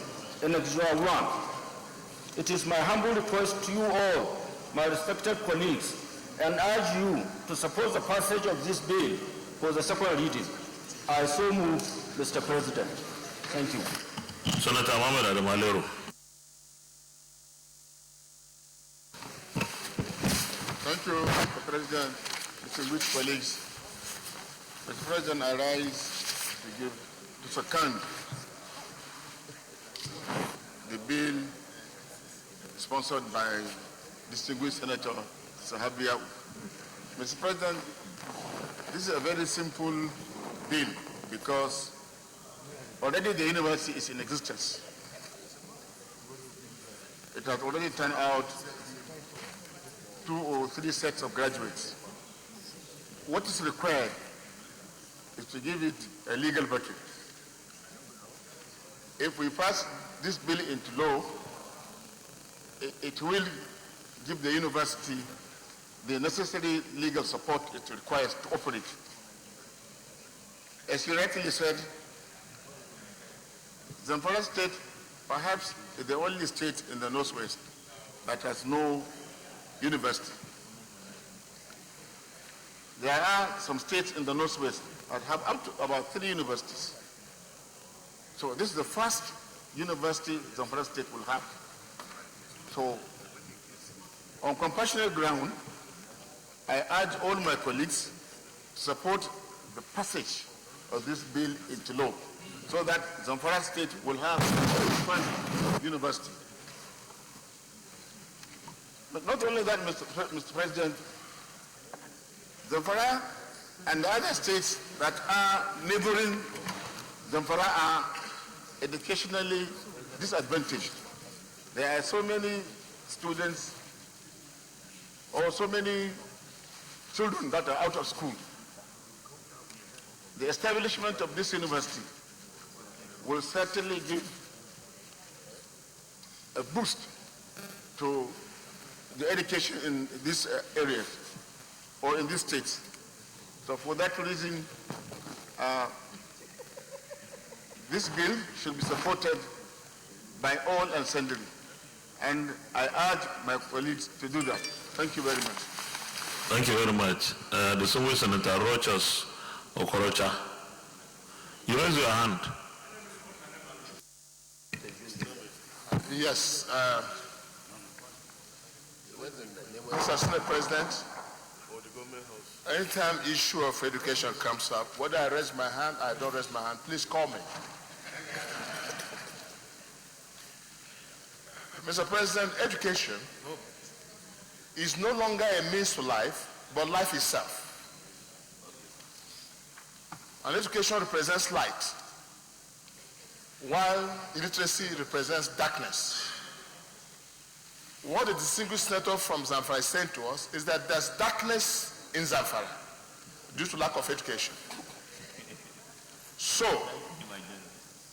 In Exhibit 1, it is my humble request to you all, my respected colleagues, and urge you to support the passage of this bill for the second reading. I so move, Mr. President. Thank you. Senator Mohamed Adamalero. Thank you, Mr. President, distinguished colleagues. Mr. President, I rise to second the bill sponsored by distinguished Senator Sahabia. Mr. President, this is a very simple bill because already the university is in existence. It has already turned out 2 or 3 sets of graduates. What is required is to give it a legal backing. If we pass this bill into law, it will give the university the necessary legal support it requires to operate. As you rightly said, Zamfara State perhaps is the only state in the Northwest that has no university. There are some states in the Northwest that have up to about 3 universities. So this is the first university Zamfara State will have. So on compassionate ground, I urge all my colleagues to support the passage of this bill into law so that Zamfara State will have one university. But not only that, Mr. President, Zamfara and the other states that are neighboring Zamfara are educationally disadvantaged. There are so many students or so many children that are out of school. The establishment of this university will certainly give a boost to the education in this area or in these states. So for that reason, this bill should be supported by all and sundry. And I urge my colleagues to do that. Thank you very much. Thank you very much. Distinguished Senator Rochas Okorocha, you raise your hand. Yes. Mr. Senate President, anytime issue of education comes up, whether I raise my hand, I don't raise my hand, please call me. Mr. President, education is no longer a means to life, but life itself. And education represents light, while illiteracy represents darkness. What the distinguished senator from Zamfara is saying to us is that there's darkness in Zamfara due to lack of education. So,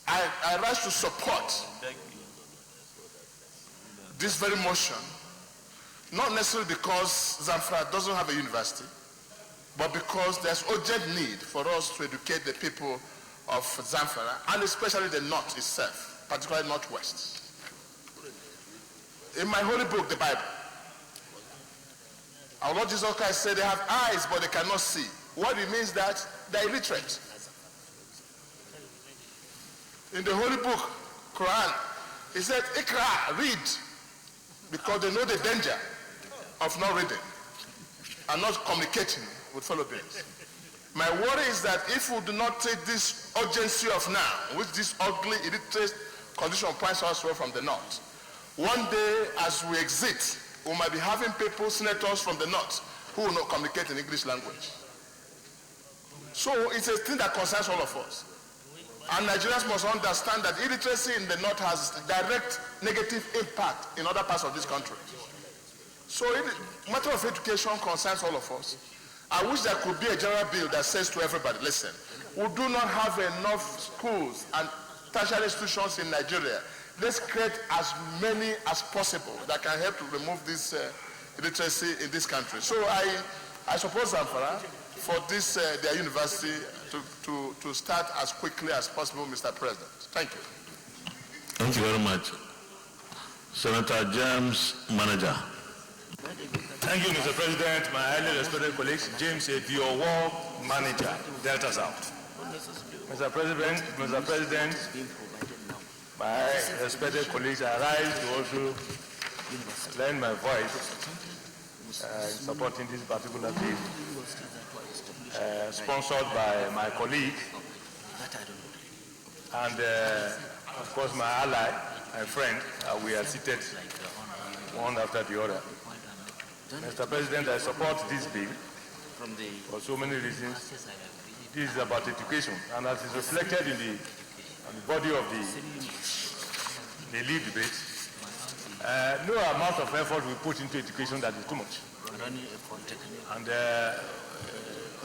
I rise to support this very motion, not necessarily because Zamfara doesn't have a university, but because there's urgent need for us to educate the people of Zamfara, and especially the North itself, particularly Northwest. In my holy book, the Bible, our Lord Jesus Christ said they have eyes, but they cannot see. What it means that they're illiterate. In the holy book, Quran, he said, Ikra, read, because they know the danger of not reading and not communicating with fellow beings. My worry is that if we do not take this urgency of now, which this ugly, illiterate condition points us from the North, one day as we exit, we might be having people, senators from the North, who will not communicate in English language. So it's a thing that concerns all of us. And Nigerians must understand that illiteracy in the North has direct negative impact in other parts of this country. So the matter of education concerns all of us. I wish there could be a general bill that says to everybody, listen, we do not have enough schools and tertiary institutions in Nigeria. Let's create as many as possible that can help to remove this illiteracy in this country. So I support Zamfara for this, their university to start as quickly as possible, Mr. President. Thank you. Thank you very much. Senator James Manager. Thank you, Mr. President. My highly respected colleagues, James War Manager, Delta South. Mr. President, my respected colleagues, I rise to also lend my voice in supporting this particular bill, sponsored by my colleague and, of course, my ally, my friend. We are seated one after the other. Mr. President, I support this bill for so many reasons. This is about education, and as is reflected in the body of the lead debate, no amount of effort we put into education that is too much. And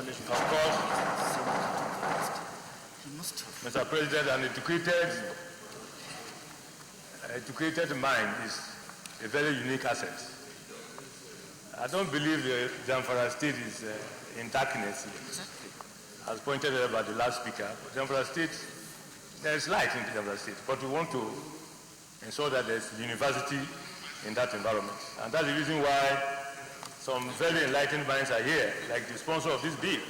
of course, Mr. President, an educated mind is a very unique asset. I don't believe the Zamfara state is in darkness, as pointed out by the last speaker. Zamfara state, there is light in the Zamfara state, but we want to ensure that there's university in that environment. And that's the reason why some very enlightened minds are here, like the sponsor of this bill.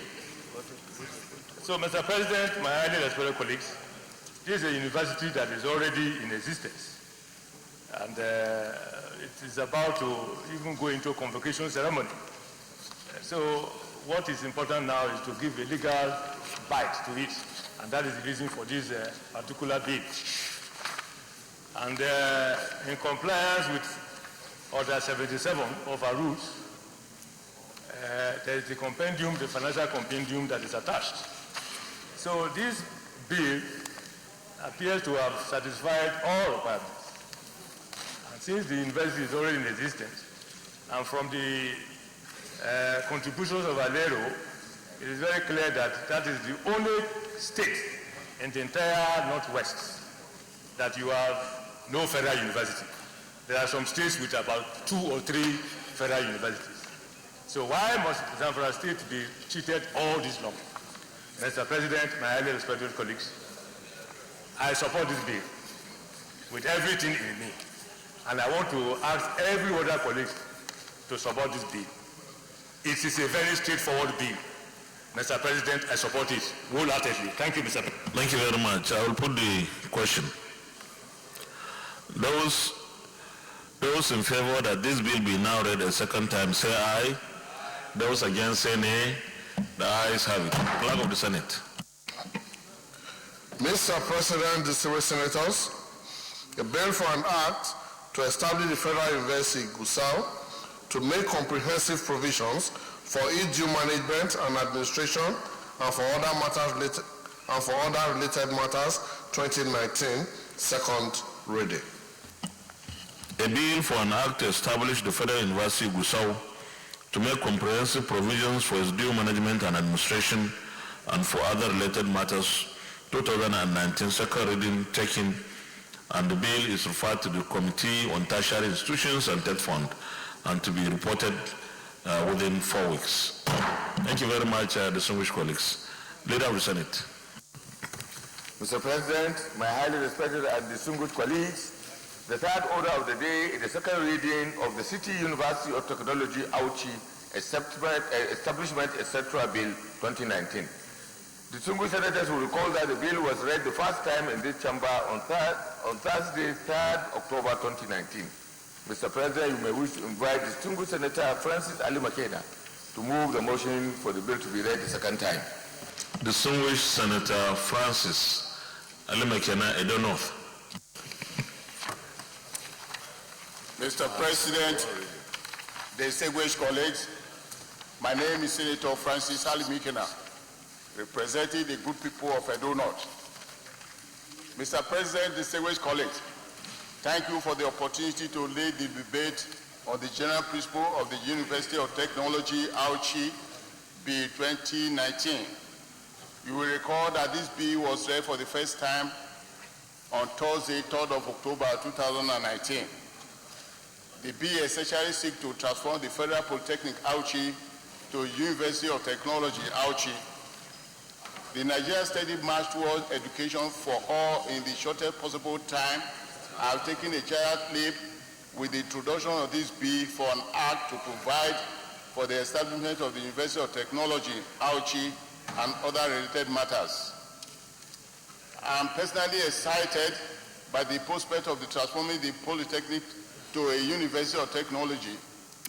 So, Mr. President, my highly respected colleagues, this is a university that is already in existence. And it is about to even go into a convocation ceremony. So what is important now is to give a legal bite to it, and that is the reason for this particular bill. And in compliance with Order 77 of our rules, there is the compendium, the financial compendium that is attached. So this bill appears to have satisfied all requirements. Since the university is already in existence, and from the contributions of Alero, it is very clear that that is the only state in the entire Northwest that you have no federal university. There are some states with about 2 or 3 federal universities. So why must Zamfara state be cheated all this long? Mr. President, my highly respected colleagues, I support this bill with everything in me. And I want to ask every other colleague to support this bill. It is a very straightforward bill. Mr. President, I support it wholeheartedly. Thank you, Mr. President. Thank you very much. I will put the question. Those in favor that this bill be now read a second time, say aye. Those against, say nay. The ayes have it. Clerk of the Senate. Mr. President, distinguished senators, a bill for an act to establish the Federal University, Gusau, to make comprehensive provisions for its due management and administration and for other related matters, 2019, second reading. A bill for an act to establish the Federal University, Gusau, to make comprehensive provisions for its due management and administration and for other related matters, 2019, second reading, taken and the bill is referred to the Committee on Tertiary Institutions and Debt Fund and to be reported within 4 weeks. Thank you very much, distinguished colleagues. Leader of the Senate. Mr. President, my highly respected and distinguished colleagues, the third order of the day is the second reading of the City University of Technology Auchi Establishment Etc. Bill 2019. Distinguished senators will recall that the bill was read the first time in this chamber on Thursday, 3rd October 2019. Mr. President, you may wish to invite distinguished Senator Francis Ali Makeda to move the motion for the bill to be read the second time. Distinguished Senator Francis Ali Makeda, Edo North. Mr. President, distinguished colleagues, my name is Senator Francis Ali Makeda, representing the good people of Edo North. Mr. President, distinguished colleagues, thank you for the opportunity to lead the debate on the general principle of the University of Technology Auchi Bill 2019. You will recall that this bill was read for the first time on Thursday, 3rd of October 2019. The bill essentially seeks to transform the Federal Polytechnic Auchi to University of Technology Auchi. The Nigerian Steady March towards education for all in the shortest possible time have taken a giant leap with the introduction of this bill for an act to provide for the establishment of the University of Technology Auchi and other related matters. I am personally excited by the prospect of the transforming the Polytechnic to a University of Technology,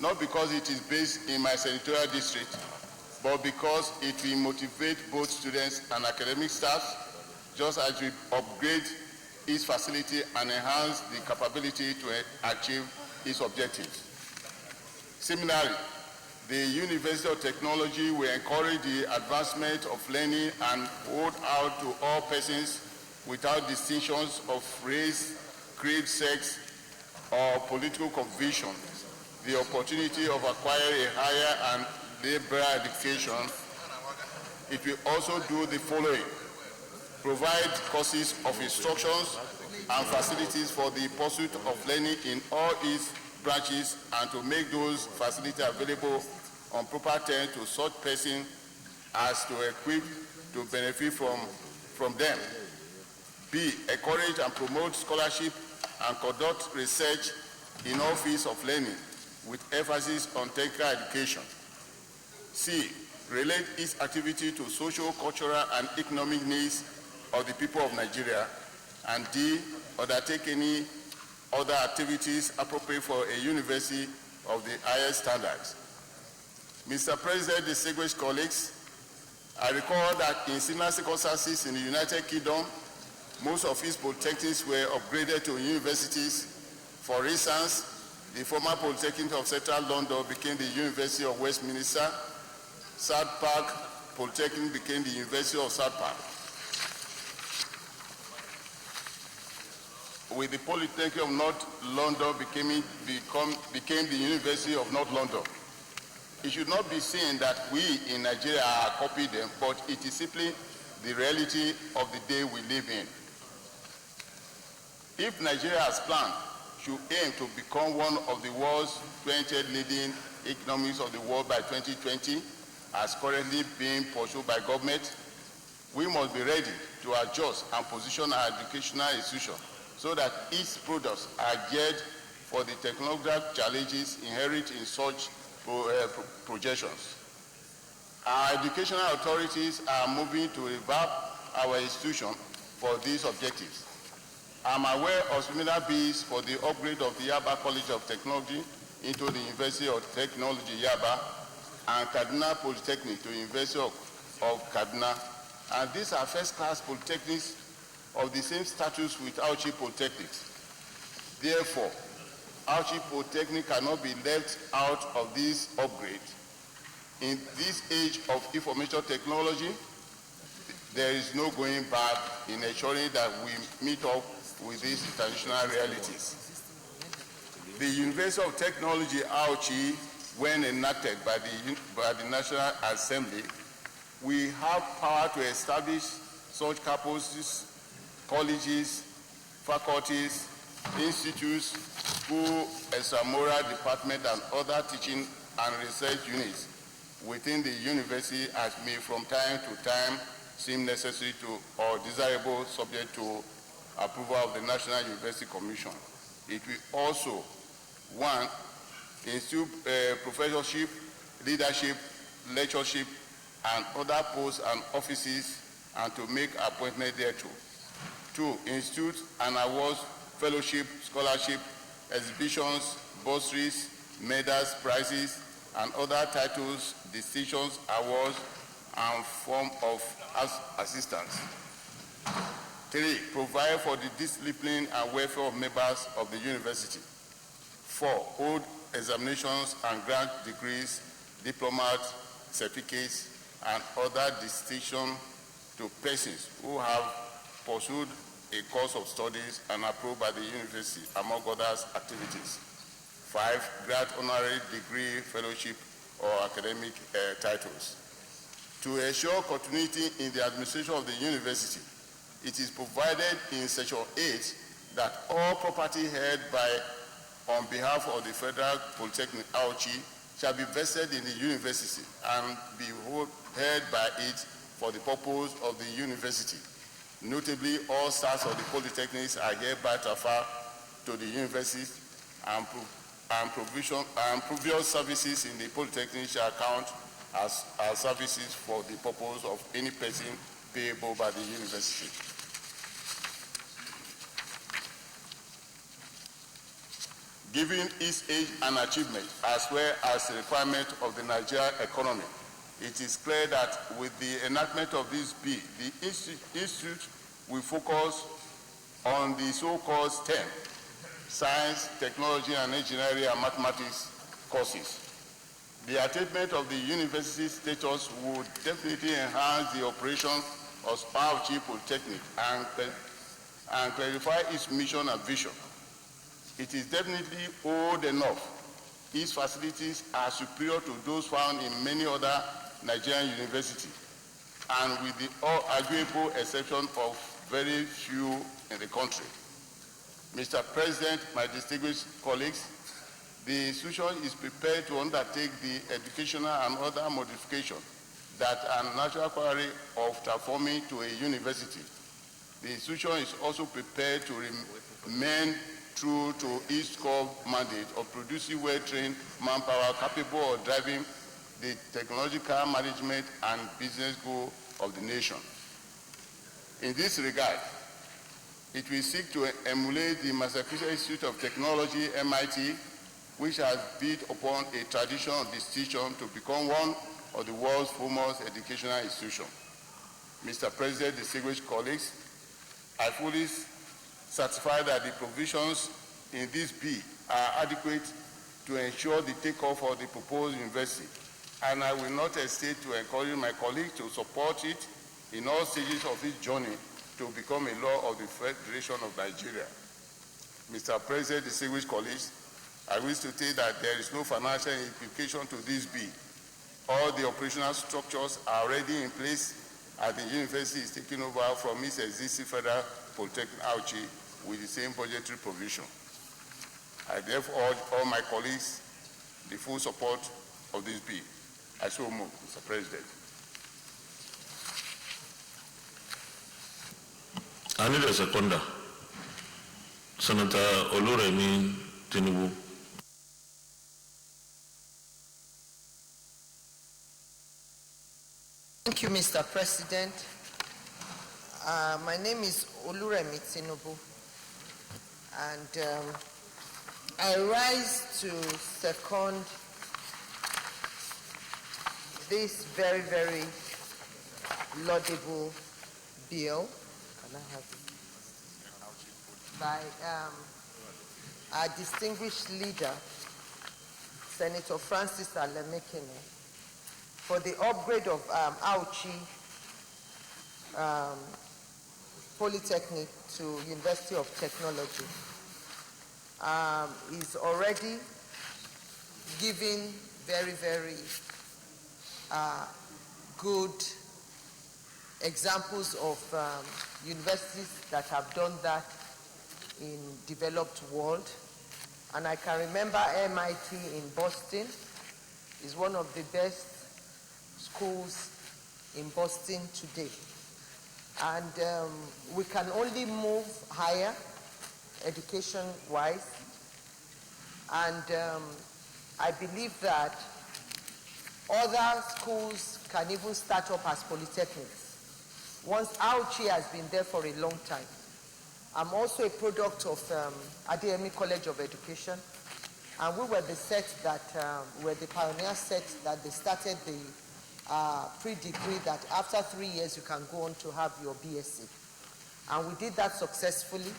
not because it is based in my senatorial district, but because it will motivate both students and academic staff, just as we upgrade its facility and enhance the capability to achieve its objectives. Similarly, the University of Technology will encourage the advancement of learning and hold out to all persons without distinctions of race, creed, sex, or political conviction the opportunity of acquiring a higher and liberal education. It will also do the following: provide courses of instructions and facilities for the pursuit of learning in all its branches, and to make those facilities available on proper terms to such persons as to equip to benefit from them. B, encourage and promote scholarship and conduct research in all fields of learning with emphasis on technical education. C, relate its activity to social, cultural, and economic needs of the people of Nigeria. And D, undertake any other activities appropriate for a university of the highest standards. Mr. President, distinguished colleagues, I recall that in similar circumstances in the United Kingdom, most of its polytechnics were upgraded to universities. For instance, the former Polytechnic of Central London became the University of Westminster. South Park Polytechnic became the University of South Park. With the Polytechnic of North London became the University of North London. It should not be seen that we in Nigeria are copying them, but it is simply the reality of the day we live in. If Nigeria has planned, should aim to become one of the world's 20 leading economies of the world by 2020, as currently being pursued by government, we must be ready to adjust and position our educational institution so that its products are geared for the technological challenges inherent in such projections. Our educational authorities are moving to revamp our institution for these objectives. I'm aware of similar bills for the upgrade of the Yaba College of Technology into the University of Technology Yaba and Kaduna Polytechnic to the University of Kaduna. And these are first-class polytechnics of the same status with Auchi Polytechnics. Therefore, Auchi Polytechnic cannot be left out of this upgrade. In this age of information technology, there is no going back in ensuring that we meet up with these international realities. The University of Technology Auchi, when enacted by the National Assembly, we have power to establish such campuses, colleges, faculties, institutes, school, extramural department, and other teaching and research units within the university as may from time to time seem necessary to or desirable, subject to approval of the National University Commission. It will also, 1, institute professorship, leadership, lectureship, and other posts and offices, and to make appointment thereto. 2, institute and awards, fellowship, scholarship, exhibitions, bursaries, medals, prizes, and other titles, distinctions, awards, and form of assistance. 3, provide for the discipline and welfare of members of the university. 4, hold examinations and grant degrees, diplomas, certificates, and other distinctions to persons who have pursued a course of studies and approved by the university, among other activities. 5, grant honorary degree, fellowship, or academic titles. To ensure continuity in the administration of the university, it is provided in Section 8 that all property held on behalf of the Federal Polytechnic Auchi shall be vested in the university and be held by it for the purpose of the university. Notably, all staffs of the polytechnics are hereby transferred to the university, and previous services in the polytechnic shall count as services for the purpose of any person payable by the university. Given its age and achievement, as well as the requirement of the Nigerian economy, it is clear that with the enactment of this bill, the institute will focus on the so-called STEM, science, technology, and engineering and mathematics courses. The attainment of the university status would definitely enhance the operation of Auchi Polytechnic and clarify its mission and vision. It is definitely old enough. Its facilities are superior to those found in many other Nigerian universities, and with the arguable exception of very few in the country. Mr. President, my distinguished colleagues, the institution is prepared to undertake the educational and other modifications that are natural query of transforming to a university. The institution is also prepared to remain true to its core mandate of producing well-trained manpower capable of driving the technological management and business goals of the nation. In this regard, it will seek to emulate the Massachusetts Institute of Technology, MIT, which has built upon a tradition of distinction to become one of the world's foremost educational institutions. Mr. President, distinguished colleagues, I fully certify that the provisions in this bill are adequate to ensure the takeoff of the proposed university, and I will not hesitate to encourage my colleagues to support it in all stages of its journey to become a law of the Federation of Nigeria. Mr. President, distinguished colleagues, I wish to state that there is no financial implication to this bill. All the operational structures are already in place, and the university is taking over from its existing Federal Polytechnic Auchi with the same budgetary provision. I therefore urge all my colleagues the full support of this bill. I so move, Mr. President. I need a seconder. Senator Oluremi Tinubu. Thank you, Mr. President. My name is Oluremi Tinubu, and I rise to second this very, very laudable bill. Can I have it? By our distinguished leader, Senator Francis Alemekene, for the upgrade of Auchi Polytechnic to University of Technology. Is already giving very, very good examples of universities that have done that in developed world. And I can remember MIT in Boston is one of the best schools in Boston today. And we can only move higher education-wise. And I believe that other schools can even start up as polytechnics. Once Auchi has been there for a long time. I'm also a product of Adeyemi College of Education, and we were the set that, were the pioneer set that they started the pre-degree that after 3 years you can go on to have your BSc. And we did that successfully,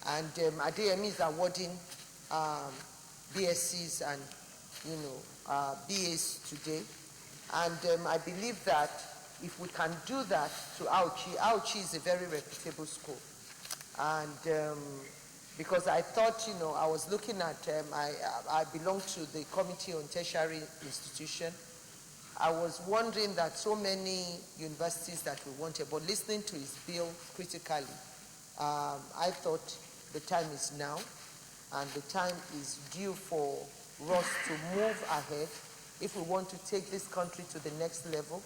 and Adeyemi is awarding BScs and BAs today. And I believe that if we can do that to Auchi is a very reputable school. And because I thought, I was looking at, I belong to the Committee on Tertiary Institution. I was wondering that so many universities that we wanted, but listening to his bill critically, I thought the time is now, and the time is due for us to move ahead. If we want to take this country to the next level,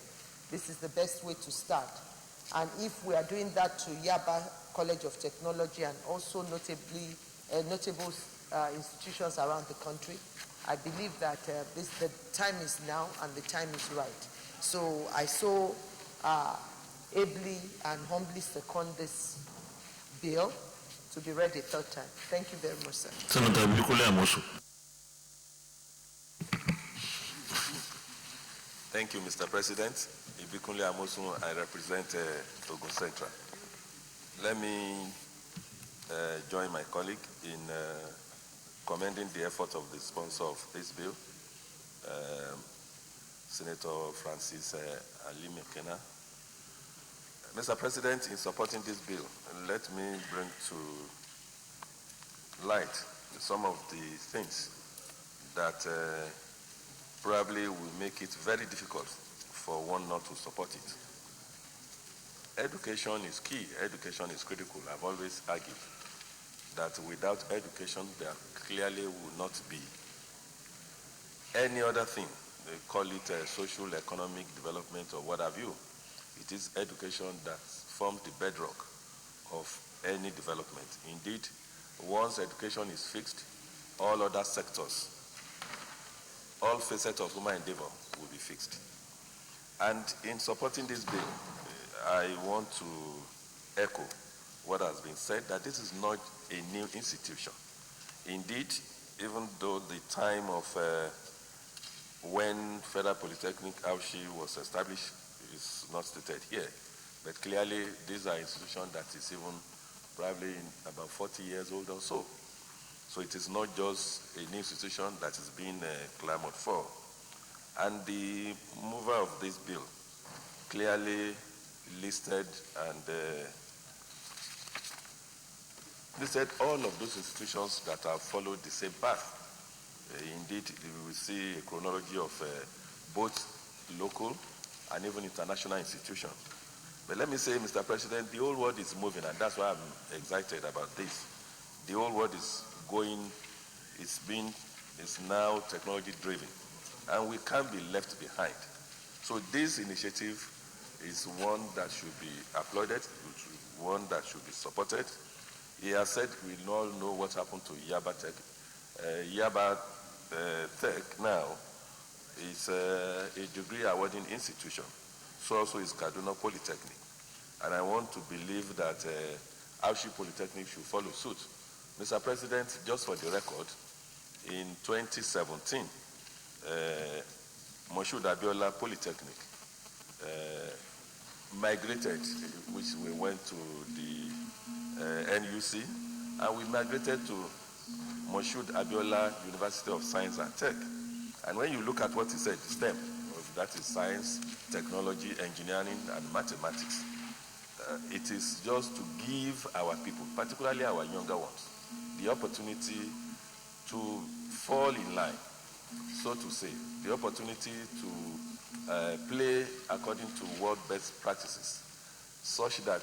this is the best way to start. And if we are doing that to Yaba College of Technology and also notable institutions around the country, I believe that the time is now and the time is right. So I so ably and humbly second this bill to be read a third time. Thank you very much, sir. Senator Bikule Amosu. Thank you, Mr. President. Ibikunle Amosu, I represent Ogun Central. Let me join my colleague in commending the effort of the sponsor of this bill, Senator Francis Ali McKenna. Mr. President, in supporting this bill, let me bring to light some of the things that probably will make it very difficult for one not to support it. Education is key. Education is critical. I've always argued that without education, there clearly will not be any other thing. They call it social, economic development or what have you. It is education that forms the bedrock of any development. Indeed, once education is fixed, all other sectors, all facets of human endeavor will be fixed. And in supporting this bill, I want to echo what has been said, that this is not a new institution. Indeed, even though the time of when Federal Polytechnic Auchi was established is not stated here, but clearly these are institutions that is even probably about 40 years old or so. So it is not just a new institution that is being clamored for. And the mover of this bill clearly listed and listed all of those institutions that have followed the same path. Indeed, we will see a chronology of both local and even international institutions. But let me say, Mr. President, the whole world is moving, and that's why I'm excited about this. The whole world is going, it's now technology driven, and we can't be left behind. So this initiative is one that should be applauded, one that should be supported. He has said we all know what happened to Yaba Tech. Yaba Tech now is a degree awarding institution. So also is Kaduna Polytechnic. And I want to believe that Auchi Polytechnic should follow suit. Mr. President, just for the record, in 2017, Moshood Abiola Polytechnic migrated, which we went to the NUC, and we migrated to Moshood Abiola University of Science and Tech. And when you look at what he said, STEM, that is science, technology, engineering, and mathematics, it is just to give our people, particularly our younger ones, the opportunity to fall in line, so to say, the opportunity to play according to world best practices, such that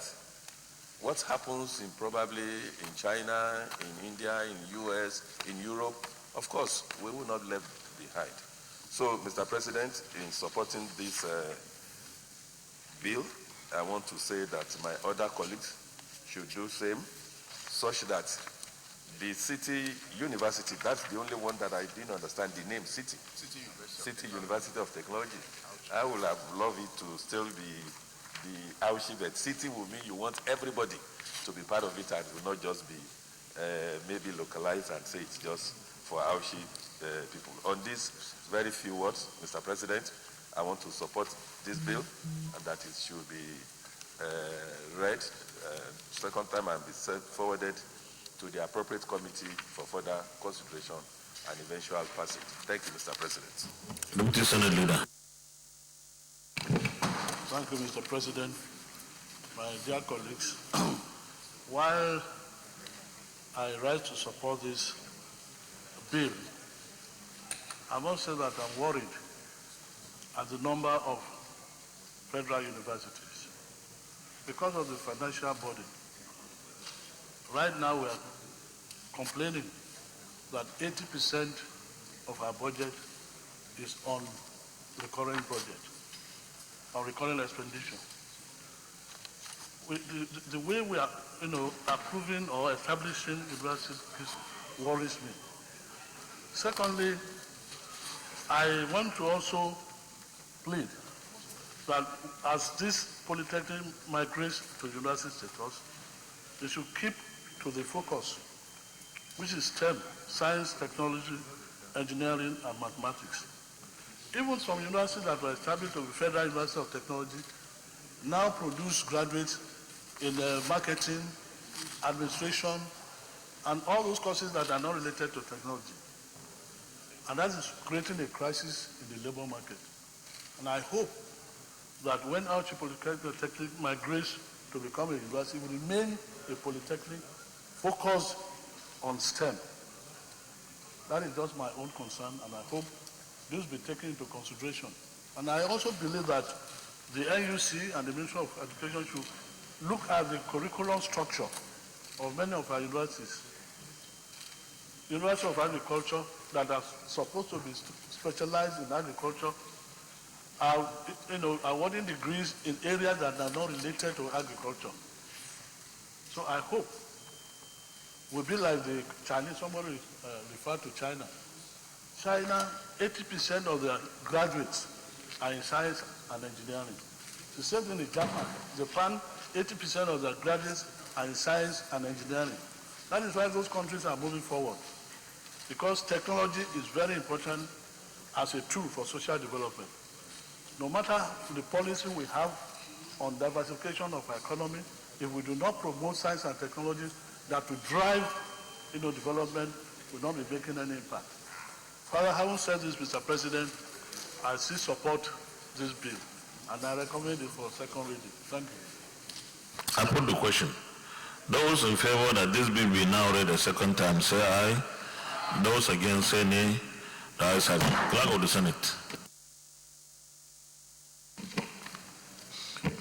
what happens in probably in China, in India, in US, in Europe, of course, we will not left behind. So, Mr. President, in supporting this bill, I want to say that my other colleagues should do same, such that the City University, that's the only one that I didn't understand the name, City University of Technology. I would have loved it to still be the Aushi, but City will mean you want everybody to be part of it and it will not just be maybe localized and say it's just for Aushi people. On these very few words, Mr. President, I want to support this bill and that it should be read second time and be forwarded to the appropriate committee for further consideration and eventual passage. Thank you, Mr. President. Deputy Senate Leader. Thank you, Mr. President. My dear colleagues, while I rise to support this bill, I must say that I'm worried at the number of federal universities because of the financial burden. Right now, we are complaining that 80% of our budget is on recurring budget, on recurring expenditure. The way we are, approving or establishing universities worries me. Secondly, I want to also plead that as this polytechnic migrates to university status, they should keep to the focus, which is STEM, science, technology, engineering, and mathematics. Even some universities that were established to be Federal University of Technology now produce graduates in marketing, administration, and all those courses that are not related to technology. And that is creating a crisis in the labor market. And I hope that when our polytechnic migrates to become a university, it will remain a polytechnic focused on STEM. That is just my own concern, and I hope this will be taken into consideration. And I also believe that the NUC and the Ministry of Education should look at the curriculum structure of many of our universities. University of Agriculture that are supposed to be specialized in agriculture are, awarding degrees in areas that are not related to agriculture. So I hope we'll be like the Chinese. Somebody referred to China. China, 80% of their graduates are in science and engineering. The same thing in Japan. Japan, 80% of their graduates are in science and engineering. That is why those countries are moving forward. Because technology is very important as a tool for social development. No matter the policy we have on diversification of our economy, if we do not promote science and technology that will drive development, will not be making any impact. Further, having said this, Mr. President, I still support this bill, and I recommend it for second reading. Thank you. I put the question. Those in favor that this bill be now read a second time, say aye. Those against, say nay. The ayes have it. Clerk of the Senate.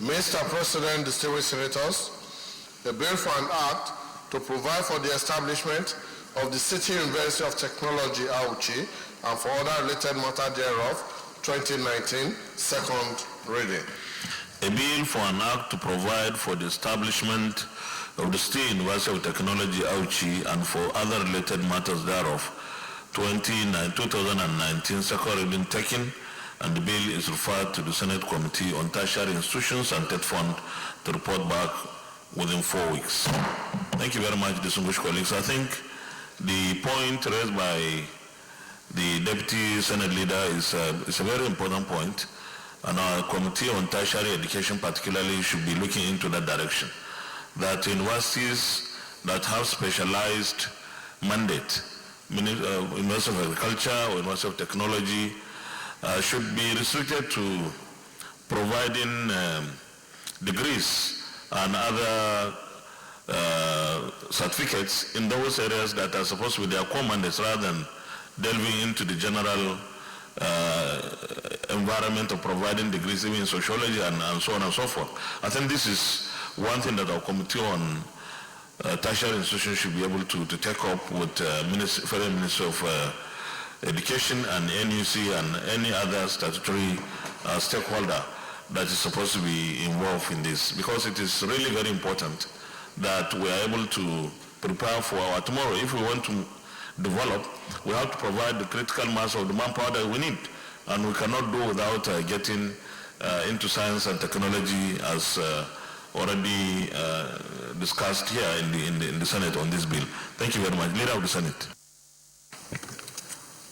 Mr. President, distinguished senators, the bill for an act to provide for the establishment of the City University of Technology, Auchi, and for other related matter thereof, 2019, second reading. A bill for an act to provide for the establishment of the State University of Technology, Auchi, and for other related matters thereof, 2019, second reading taken, and the bill is referred to the Senate Committee on Tertiary Institutions and TED Fund to report back within 4 weeks. Thank you very much, distinguished colleagues. I think the point raised by the Deputy Senate Leader is a very important point, and our Committee on Tertiary Education particularly should be looking into that direction, that universities that have specialized mandate, University of Agriculture or University of Technology, should be restricted to providing degrees and other certificates in those areas that are supposed to be their core mandates, rather than delving into the general environment of providing degrees even in sociology and so on and so forth. I think this is one thing that our committee on tertiary institutions should be able to take up with Federal Ministry of Education and NUC and any other statutory stakeholder that is supposed to be involved in this, because it is really very important that we are able to prepare for our tomorrow. If we want to develop, we have to provide the critical mass of the manpower that we need, and we cannot do without getting into science and technology as already discussed here in the Senate on this bill. Thank you very much. Leader of the Senate.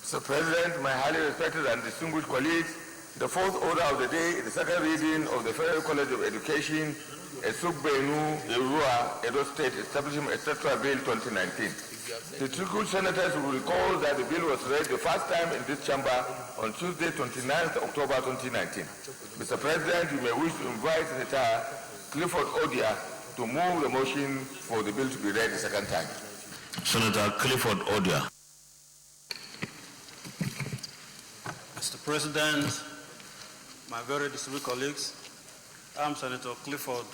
Mr. President, my highly respected and distinguished colleagues, the fourth order of the day is the second reading of the Federal College of Education, Esugbenu, Irua, Edo State Establishment, etc. Bill 2019. The distinguished senators will recall that the bill was read the first time in this chamber on Tuesday, 29th October 2019. Mr. President, you may wish to invite Senator Clifford Odia to move the motion for the bill to be read the second time. Senator Clifford Odia. Mr. President, my very distinguished colleagues, I'm Senator Clifford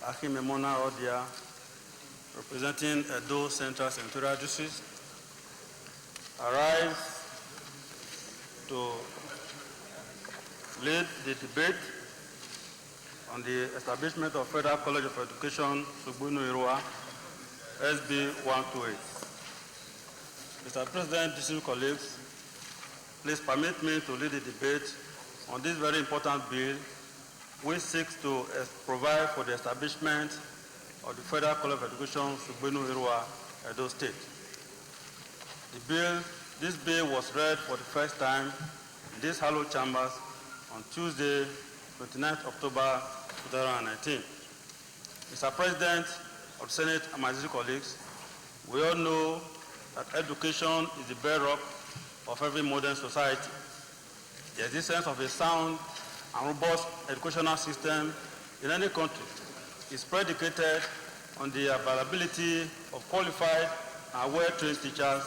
Akimemona Odia, representing Edo Central Senatorial District. I rise to lead the debate on the establishment of Federal College of Education, Sugbunu Irua, SB 128. Mr. President, distinguished colleagues, please permit me to lead the debate on this very important bill, which seeks to provide for the establishment of the Federal College of Education, Sugbunu Irua, Edo State. This bill was read for the first time in these hallowed chambers on Tuesday, 29th October 2019. Mr. President of the Senate and my distinguished colleagues, we all know that education is the bedrock of every modern society. The existence of a sound and robust educational system in any country is predicated on the availability of qualified and well-trained teachers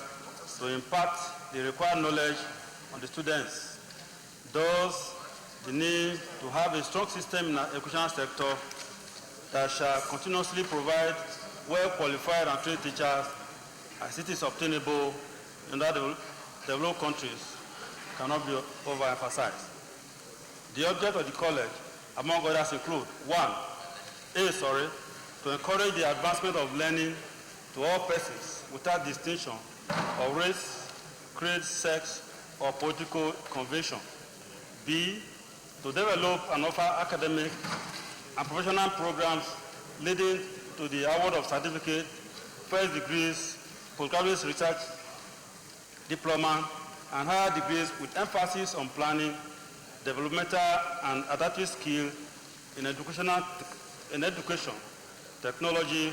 to impart the required knowledge on the students. Thus, the need to have a strong system in the educational sector that shall continuously provide well-qualified and trained teachers as it is obtainable in other developed countries cannot be overemphasized. The object of the college, among others, include 1. To encourage the advancement of learning to all persons without distinction of race, creed, sex, or political conviction. B. To develop and offer academic and professional programs leading to the award of certificate, first degrees, postgraduate research, diploma, and higher degrees with emphasis on planning, developmental and adaptive skill in education, technology,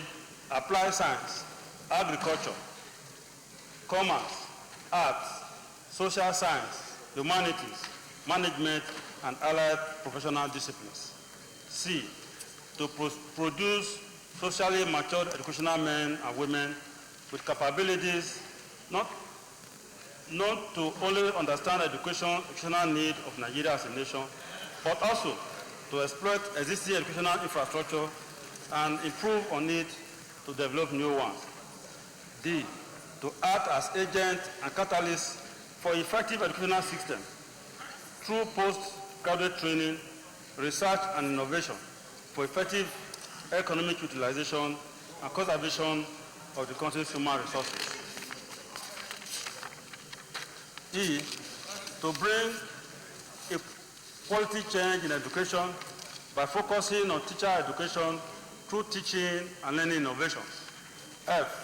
applied science, agriculture, commerce, arts, social science, humanities, management, and allied professional disciplines. C. To produce socially matured educational men and women with capabilities not to only understand educational need of Nigeria as a nation, but also to exploit existing educational infrastructure and improve on it to develop new ones. D. To act as agent and catalyst for effective educational system through postgraduate training, research and innovation for effective economic utilization and conservation of the country's human resources. E. To bring a quality change in education by focusing on teacher education through teaching and learning innovations. F.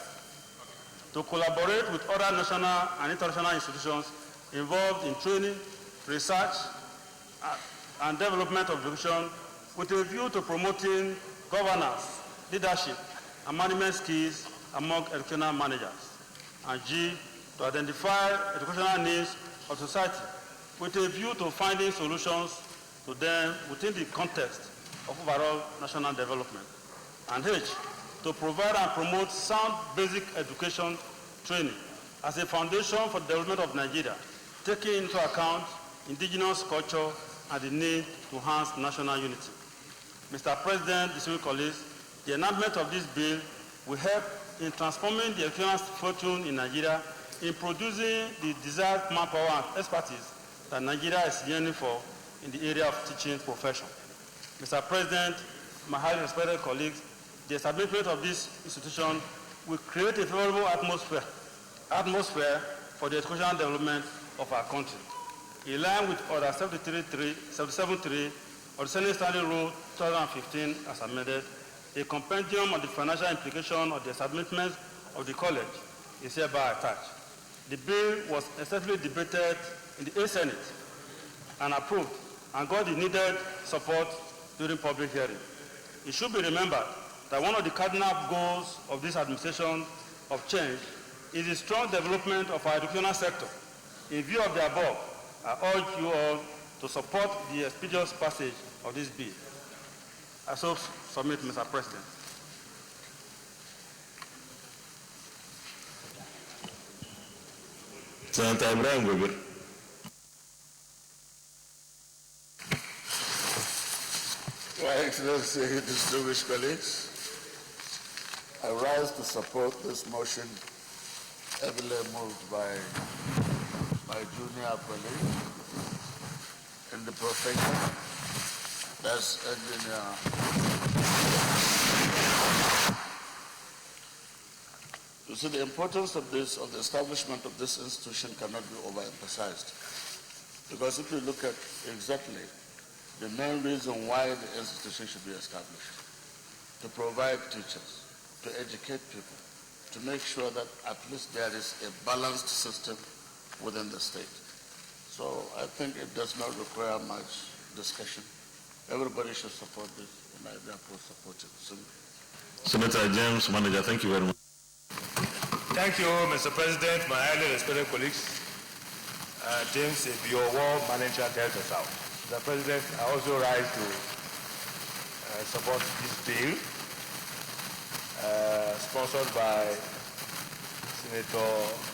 To collaborate with other national and international institutions involved in training, research, and development of education with a view to promoting governance, leadership, and management skills among educational managers. And G. To identify educational needs of society with a view to finding solutions to them within the context of overall national development. And H. To provide and promote sound basic education training as a foundation for the development of Nigeria, taking into account indigenous culture and the need to enhance national unity. Mr. President, distinguished colleagues, the enactment of this bill will help in transforming the educational fortune in Nigeria, in producing the desired manpower and expertise that Nigeria is yearning for in the area of teaching profession. Mr. President, my highly respected colleagues, the establishment of this institution will create a favorable atmosphere for the educational development of our country. In line with Order 77.3 of the Senate Standing Rule 2015 as amended, a compendium on the financial implication of the establishment of the college is hereby attached. The bill was extensively debated in the Senate and approved and got the needed support during public hearing. It should be remembered that one of the cardinal goals of this administration of change is the strong development of our educational sector. In view of the above, I urge you all to support the expeditious passage of this bill. I so submit, Mr. President. Senator Ibrahim Gobir. Your Excellency, distinguished colleagues, I rise to support this motion heavily moved by my junior colleague in the profession, that's Engineer. You see, the importance of this, of the establishment of this institution cannot be overemphasized. Because if you look at exactly the main reason why the institution should be established, to provide teachers, to educate people, to make sure that at least there is a balanced system within the state. So I think it does not require much discussion. Everybody should support this, and I therefore support it. So, Senator James Manager, thank you very much. Thank you, Mr. President, my highly respected colleagues. James Ebiowo, Manager, Delta South. Mr. President, I also rise to support this bill sponsored by Senator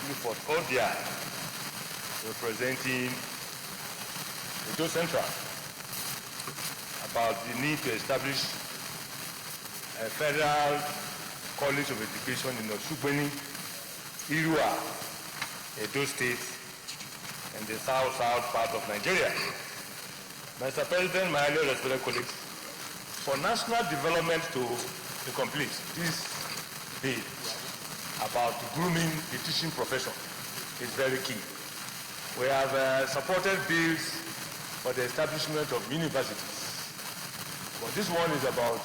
Clifford Odia, representing Edo Central, about the need to establish a federal college of education in Osugbeni, Irua, Edo State, and the south-south part of Nigeria. Mr. President, my highly respected colleagues, for national development to be complete, this bill about grooming the teaching profession is very key. We have supported bills for the establishment of universities. But this one is about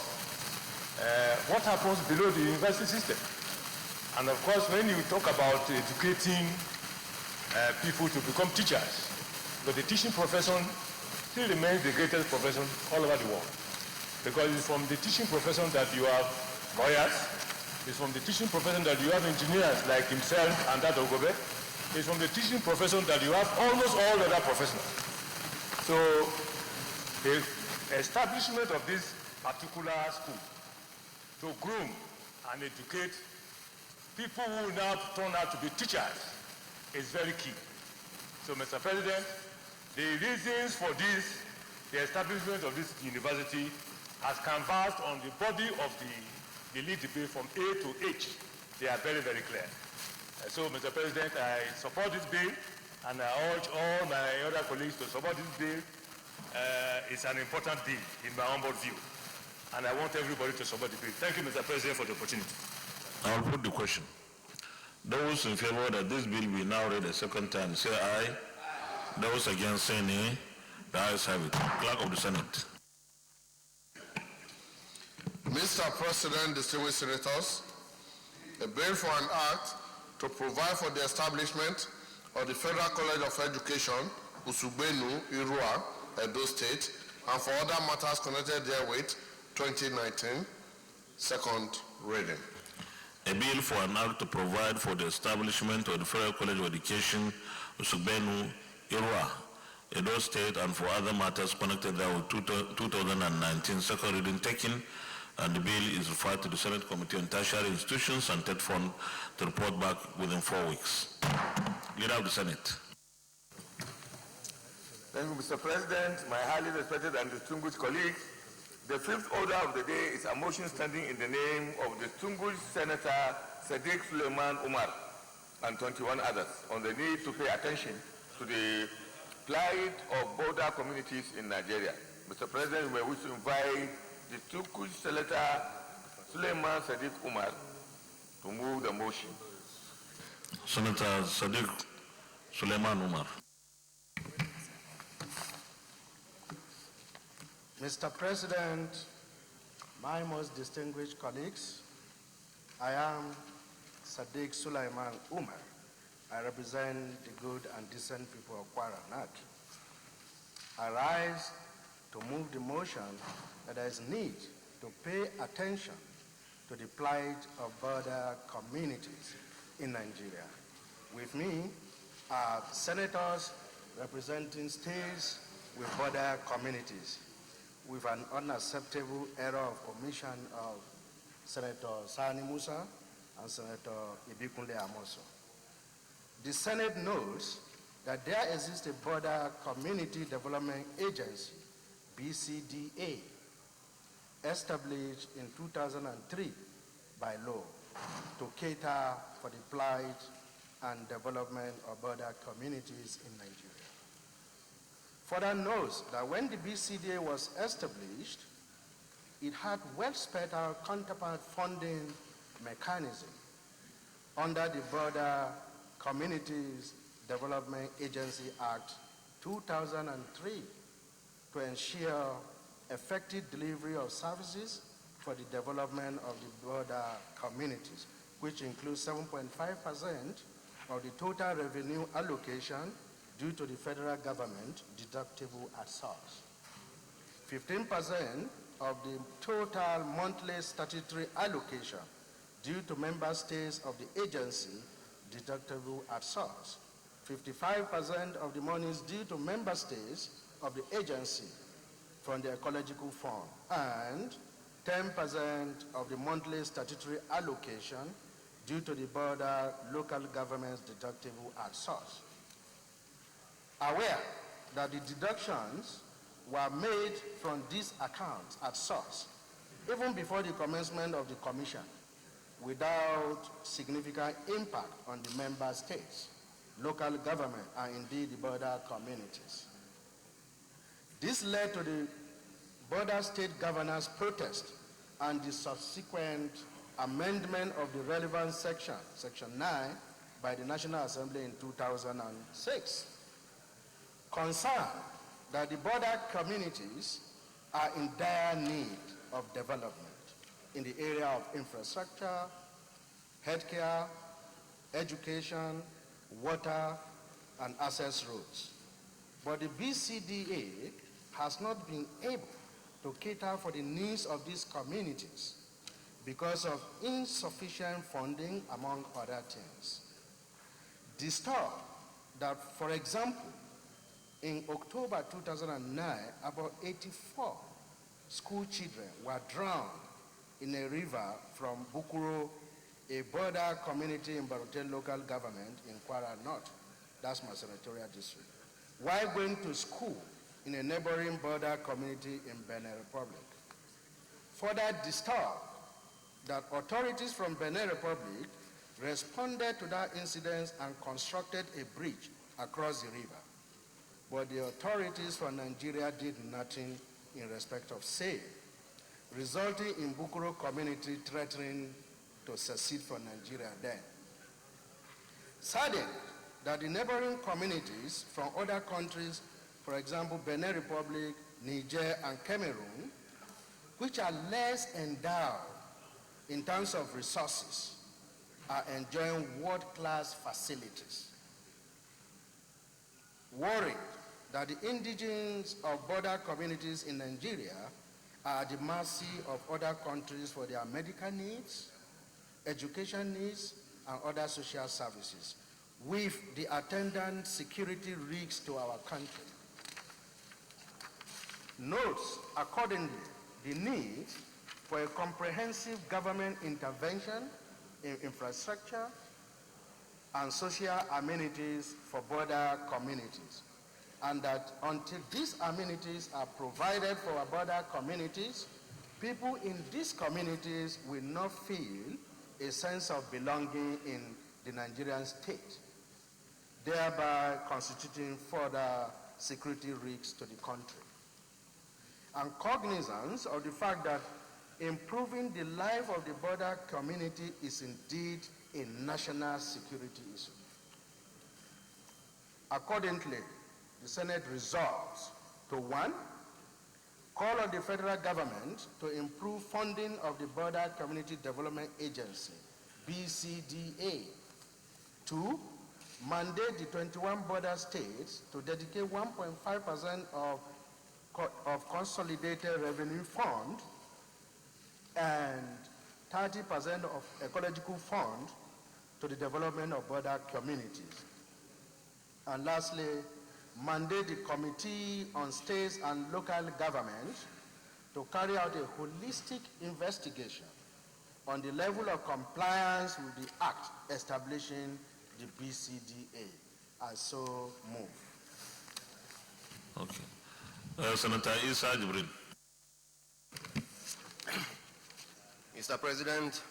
what happens below the university system. And of course, when you talk about educating people to become teachers, but the teaching profession still remains the greatest profession all over the world. Because it's from the teaching profession that you have lawyers, it's from the teaching profession that you have engineers like himself and that of Gobe, it's from the teaching profession that you have almost all other professionals. So the establishment of this particular school to groom and educate people who now turn out to be teachers is very key. So, Mr. President, the reasons for this, the establishment of this university has canvassed on the body of the lead bill from A to H. They are very, very clear. So, Mr. President, I support this bill, and I urge all my other colleagues to support this bill. It's an important bill in my humble view, and I want everybody to support the bill. Thank you, Mr. President, for the opportunity. I'll put the question. Those in favor that this bill be now read a second time, say aye. Those against, say nay. The ayes have it. Clerk of the Senate. Mr. President, distinguished senators, a bill for an act to provide for the establishment of the Federal College of Education, Usugbenu, Irua, Edo State, and for other matters connected therewith, 2019, second reading. A bill for an act to provide for the establishment of the Federal College of Education, Usugbenu, Irua, Edo State, and for other matters connected therewith, 2019, second reading taken, and the bill is referred to the Senate Committee on Tertiary Institutions and TED Fund to report back within 4 weeks. Leader of the Senate. Thank you, Mr. President, my highly respected and distinguished colleagues. The fifth order of the day is a motion standing in the name of the distinguished Senator Sadiq Suleiman Umar and 21 others on the need to pay attention to the plight of border communities in Nigeria. Mr. President, we wish to invite the distinguished Senator Suleiman Sadiq Umar to move the motion. Senator Sadiq Suleiman Umar. Mr. President, my most distinguished colleagues, I am Sadiq Suleiman Umar. I represent the good and decent people of Kwara North. I rise to move the motion that there is need to pay attention to the plight of border communities in Nigeria. With me are senators representing states with border communities, with an unacceptable error of omission of Senator Sani Musa and Senator Ibikunle Amoso. The Senate knows that there exists a Border Community Development Agency, BCDA, established in 2003 by law to cater for the plight and development of border communities in Nigeria. Further notes that when the BCDA was established, it had well-spelled out counterpart funding mechanism under the Border Communities Development Agency Act 2003 to ensure effective delivery of services for the development of the border communities, which includes 7.5% of the total revenue allocation due to the federal government deductible at source. 15% of the total monthly statutory allocation due to member states of the agency deductible at source. 55% of the monies due to member states of the agency from the ecological fund, and 10% of the monthly statutory allocation due to the border local government's deductible at source. Aware that the deductions were made from these accounts at source, even before the commencement of the commission, without significant impact on the member states, local government, and indeed the border communities. This led to the border state governors' protest and the subsequent amendment of the relevant section, Section 9, by the National Assembly in 2006. Concerned that the border communities are in dire need of development in the area of infrastructure, healthcare, education, water, and access roads. But the BCDA has not been able to cater for the needs of these communities because of insufficient funding, among other things. Disturbed that, for example, in October 2009, about 84 school children were drowned in a river from Bukuro, a border community in Barotel local government in Kwara North, that's my senatorial district, while going to school in a neighboring border community in Benin Republic. Further disturbed that authorities from Benin Republic responded to that incident and constructed a bridge across the river. But the authorities from Nigeria did nothing in respect of same, resulting in Bukuro community threatening to secede from Nigeria then. Saddened that the neighboring communities from other countries, for example, Benin Republic, Niger, and Cameroon, which are less endowed in terms of resources, are enjoying world-class facilities. Worried that the indigents of border communities in Nigeria are at the mercy of other countries for their medical needs, education needs, and other social services, with the attendant security risks to our country. Notes, accordingly, the need for a comprehensive government intervention in infrastructure and social amenities for border communities, and that until these amenities are provided for our border communities, people in these communities will not feel a sense of belonging in the Nigerian state, thereby constituting further security risks to the country. And cognizance of the fact that improving the life of the border community is indeed a national security issue. Accordingly, the Senate resolves to 1, call on the federal government to improve funding of the Border Community Development Agency, BCDA. 2, mandate the 21 border states to dedicate 1.5% of consolidated revenue fund and 30% of ecological fund to the development of border communities. And lastly, mandate the Committee on States and Local Government to carry out a holistic investigation on the level of compliance with the Act establishing the BCDA. I so move. Okay. Senator Issa Jibril. Mr. President,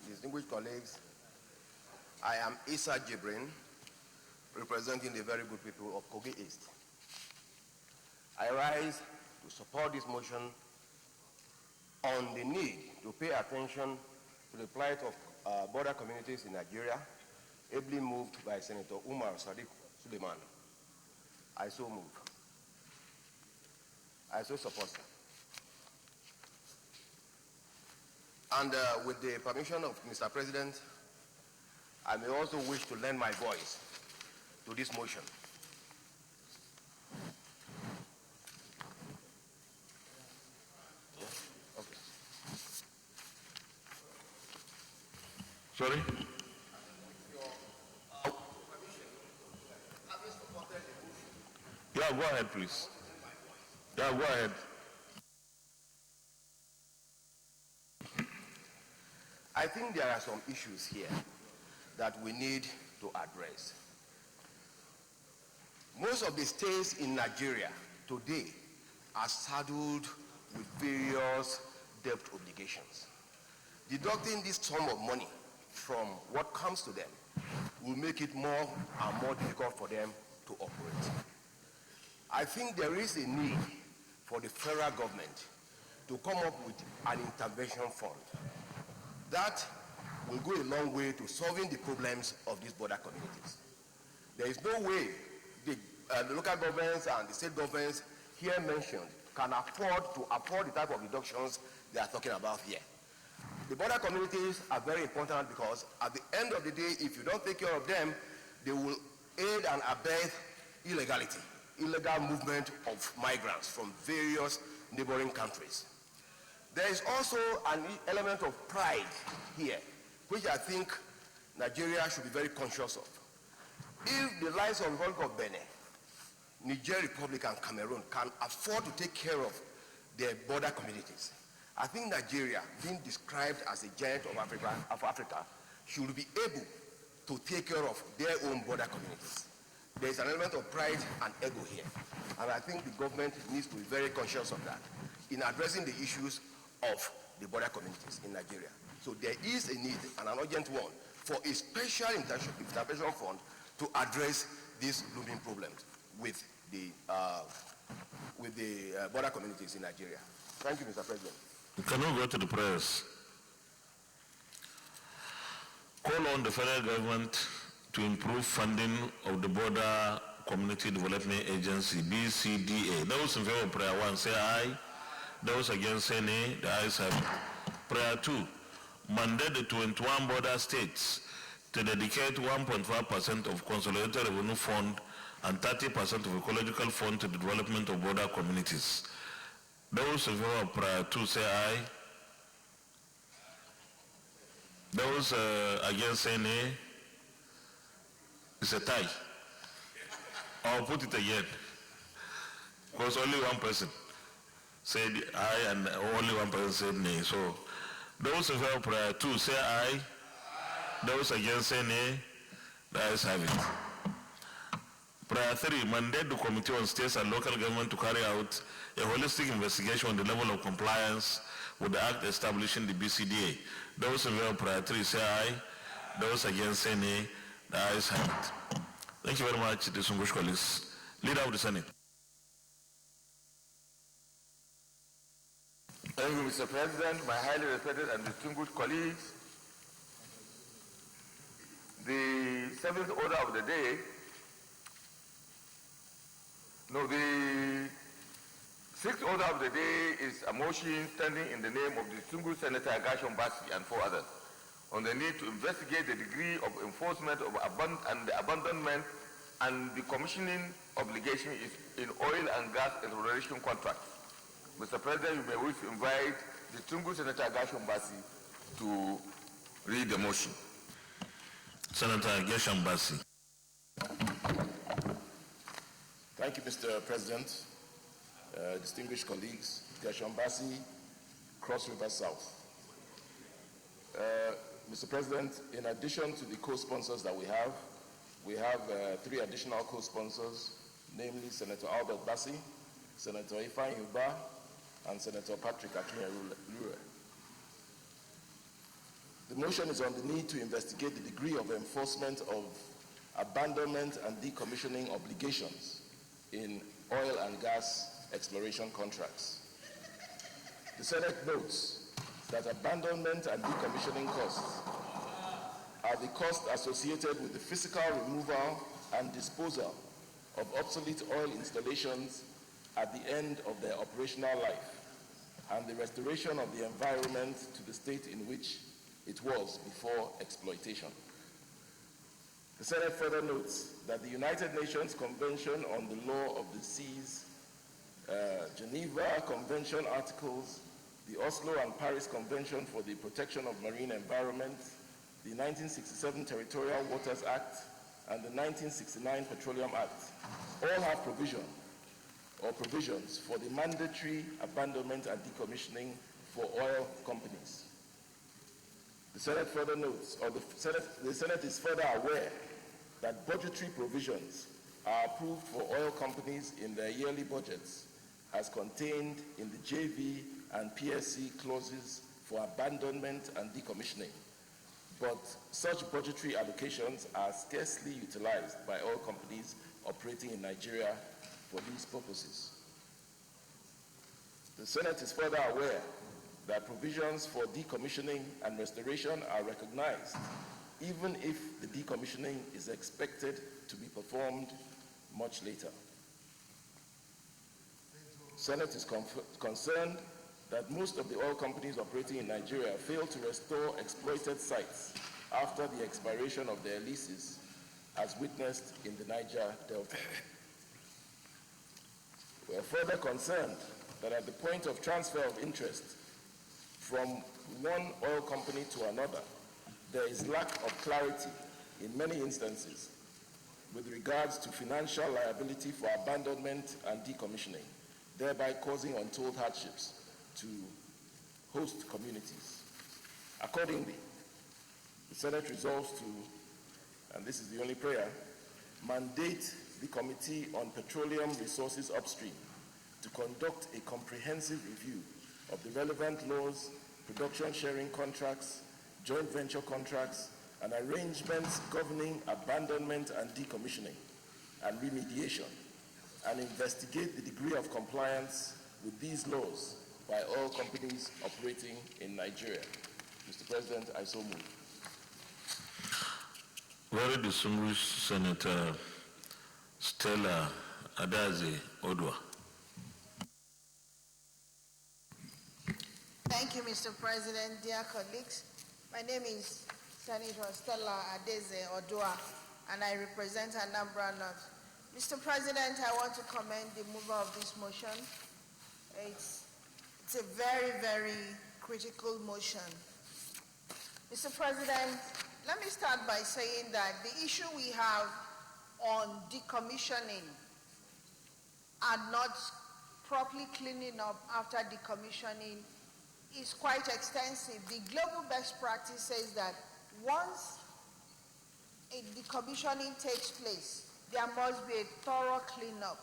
distinguished colleagues, I am Issa Jibril, representing the very good people of Kogi East. I rise to support this motion on the need to pay attention to the plight of border communities in Nigeria, ably moved by Senator Umar Sadiq Suleiman. I so move. I so support, sir. And with the permission of Mr. President, I may also wish to lend my voice to this motion. Okay. Sorry? Yeah, go ahead, please. Yeah, go ahead. I think there are some issues here that we need to address. Most of the states in Nigeria today are saddled with various debt obligations. Deducting this sum of money from what comes to them will make it more and more difficult for them to operate. I think there is a need for the federal government to come up with an intervention fund. That will go a long way to solving the problems of these border communities. There is no way the local governments and the state governments here mentioned can afford the type of reductions they are talking about here. The border communities are very important because at the end of the day, if you don't take care of them, they will aid and abet illegality, illegal movement of migrants from various neighboring countries. There is also an element of pride here, which I think Nigeria should be very conscious of. If the likes of the Republic of Benin, Niger Republic and Cameroon can afford to take care of their border communities, I think Nigeria, being described as a giant of Africa, should be able to take care of their own border communities. There is an element of pride and ego here, and I think the government needs to be very conscious of that in addressing the issues of the border communities in Nigeria. So there is a need, and an urgent one, for a special intervention fund to address these looming problems with the border communities in Nigeria. Thank you, Mr. President. Can we go to the prayers? Call on the federal government to improve funding of the Border Community Development Agency, BCDA. Those in favor of prayer 1, say aye. Those against, say nay. The ayes have it. Prayer 2, mandate the 21 border states to dedicate 1.5% of consolidated revenue fund and 30% of ecological fund to the development of border communities. Those in favor of prayer 2, say aye. Those against, say nay. It's a tie. I'll put it again. Because only one person said aye and only one person said nay. So those in favor of prayer 2, say aye. Those against, say nay. The ayes have it. Prayer 3, mandate the Committee on States and Local Government to carry out a holistic investigation on the level of compliance with the act establishing the BCDA. Those in favor of prior 3 say aye. Those against say nay. The ayes have it. Thank you very much, distinguished colleagues. Leader of the Senate. Thank you, Mr. President, my highly respected and distinguished colleagues. The seventh order of the day, the sixth order of the day is a motion standing in the name of distinguished Senator Agashon Basi and 4 others on the need to investigate the degree of enforcement of the abandonment and decommissioning obligation in oil and gas exploration contracts. Mr. President, you may wish to invite distinguished Senator Agashon Basi to read the motion. Senator Agashon Basi. Thank you, Mr. President. Distinguished colleagues, Agashon Basi, Cross River South. Mr. President, in addition to the co-sponsors that we have 3 additional co-sponsors, namely Senator Albert Basi, Senator Ifeanyi Uba, and Senator Patrick Akinlure. The motion is on the need to investigate the degree of enforcement of abandonment and decommissioning obligations in oil and gas exploration contracts. The Senate notes that abandonment and decommissioning costs are the costs associated with the physical removal and disposal of obsolete oil installations at the end of their operational life and the restoration of the environment to the state in which it was before exploitation. The Senate further notes that the United Nations Convention on the Law of the Seas, Geneva Convention Articles, the Oslo and Paris Convention for the Protection of Marine Environment, the 1967 Territorial Waters Act, and the 1969 Petroleum Act all have provisions for the mandatory abandonment and decommissioning for oil companies. The Senate further notes, or the Senate is further aware that budgetary provisions are approved for oil companies in their yearly budgets as contained in the JV and PSC clauses for abandonment and decommissioning. But such budgetary allocations are scarcely utilized by oil companies operating in Nigeria for these purposes. The Senate is further aware that provisions for decommissioning and restoration are recognized, even if the decommissioning is expected to be performed much later. The Senate is concerned that most of the oil companies operating in Nigeria fail to restore exploited sites after the expiration of their leases, as witnessed in the Niger Delta. We are further concerned that at the point of transfer of interest from one oil company to another, there is lack of clarity in many instances with regards to financial liability for abandonment and decommissioning, thereby causing untold hardships to host communities. Accordingly, the Senate resolves to, and this is the only prayer, mandate the Committee on Petroleum Resources Upstream to conduct a comprehensive review of the relevant laws, production sharing contracts, joint venture contracts, and arrangements governing abandonment and decommissioning and remediation, and investigate the degree of compliance with these laws by oil companies operating in Nigeria. Mr. President, I so move. Very distinguished Senator Stella Adaze Odwa. Thank you, Mr. President, dear colleagues. My name is Senator Stella Adaze Odwa, and I represent Anambra North. Mr. President, I want to commend the mover of this motion. It's a very, very critical motion. Mr. President, let me start by saying that the issue we have on decommissioning and not properly cleaning up after decommissioning is quite extensive. The global best practice says that once a decommissioning takes place, there must be a thorough cleanup.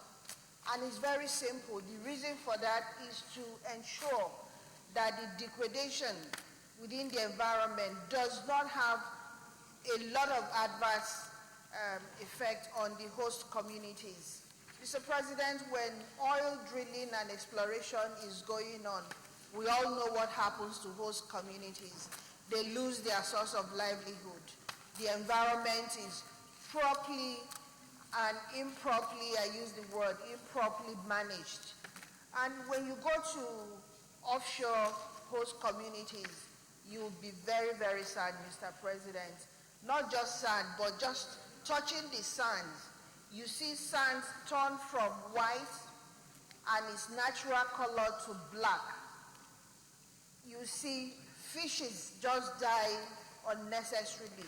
And it's very simple. The reason for that is to ensure that the degradation within the environment does not have a lot of adverse effect on the host communities. Mr. President, when oil drilling and exploration is going on, we all know what happens to host communities. They lose their source of livelihood. The environment is properly and improperly, I use the word, improperly managed. And when you go to offshore host communities, you'll be very, very sad, Mr. President. Not just sand, but just touching the sands. You see sands turn from white and its natural color to black. You see fishes just die unnecessarily.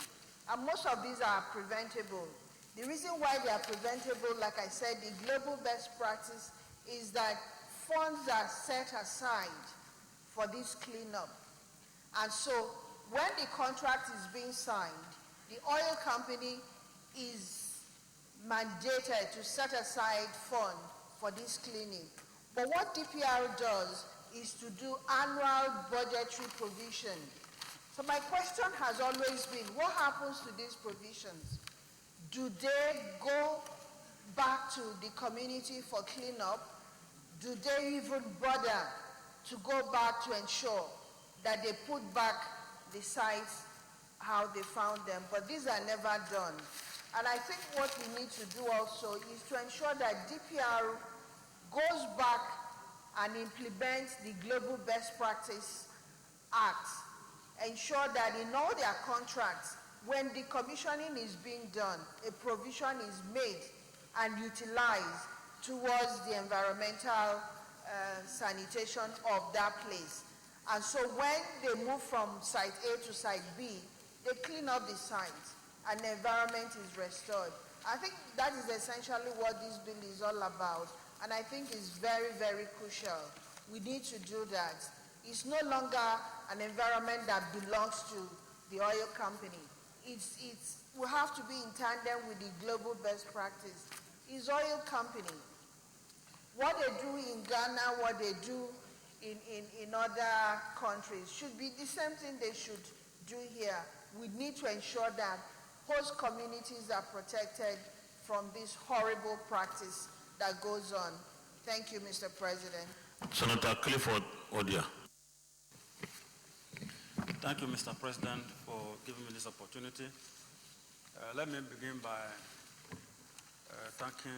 And most of these are preventable. The reason why they are preventable, like I said, the global best practice is that funds are set aside for this cleanup. And so when the contract is being signed, the oil company is mandated to set aside funds for this cleaning. But what DPR does is to do annual budgetary provision. So my question has always been, what happens to these provisions? Do they go back to the community for cleanup? Do they even bother to go back to ensure that they put back the sites how they found them? But these are never done. And I think what we need to do also is to ensure that DPR goes back and implements the Global Best Practice Act. Ensure that in all their contracts, when decommissioning is being done, a provision is made and utilized towards the environmental sanitation of that place. And so when they move from site A to site B, they clean up the site and the environment is restored. I think that is essentially what this bill is all about, and I think it's very, very crucial. We need to do that. It's no longer an environment that belongs to the oil company. We have to be in tandem with the global best practice. It's oil company. What they do in Ghana, what they do in other countries should be the same thing they should do here. We need to ensure that host communities are protected from this horrible practice that goes on. Thank you, Mr. President. Senator Clifford Odia. Thank you, Mr. President, for giving me this opportunity. Let me begin by thanking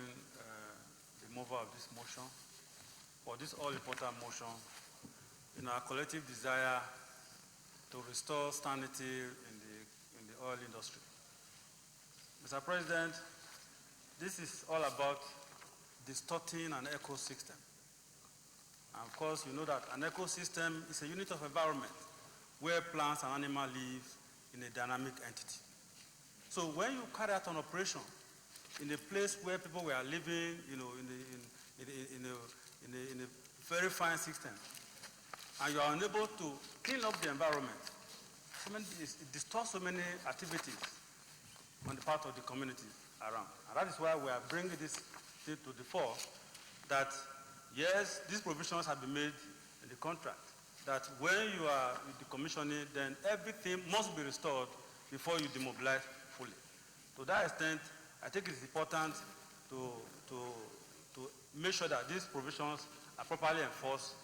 the mover of this motion for this all-important motion in our collective desire to restore sanity in the oil industry. Mr. President, this is all about distorting an ecosystem. And of course, you know that an ecosystem is a unit of environment where plants and animals live in a dynamic entity. So when you carry out an operation in a place where people were living, in a very fine system, and you are unable to clean up the environment, it distorts so many activities on the part of the community around. And that is why we are bringing this thing to the fore, that yes, these provisions have been made in the contract, that when you are decommissioning, then everything must be restored before you demobilize fully. To that extent, I think it is important to make sure that these provisions are properly enforced,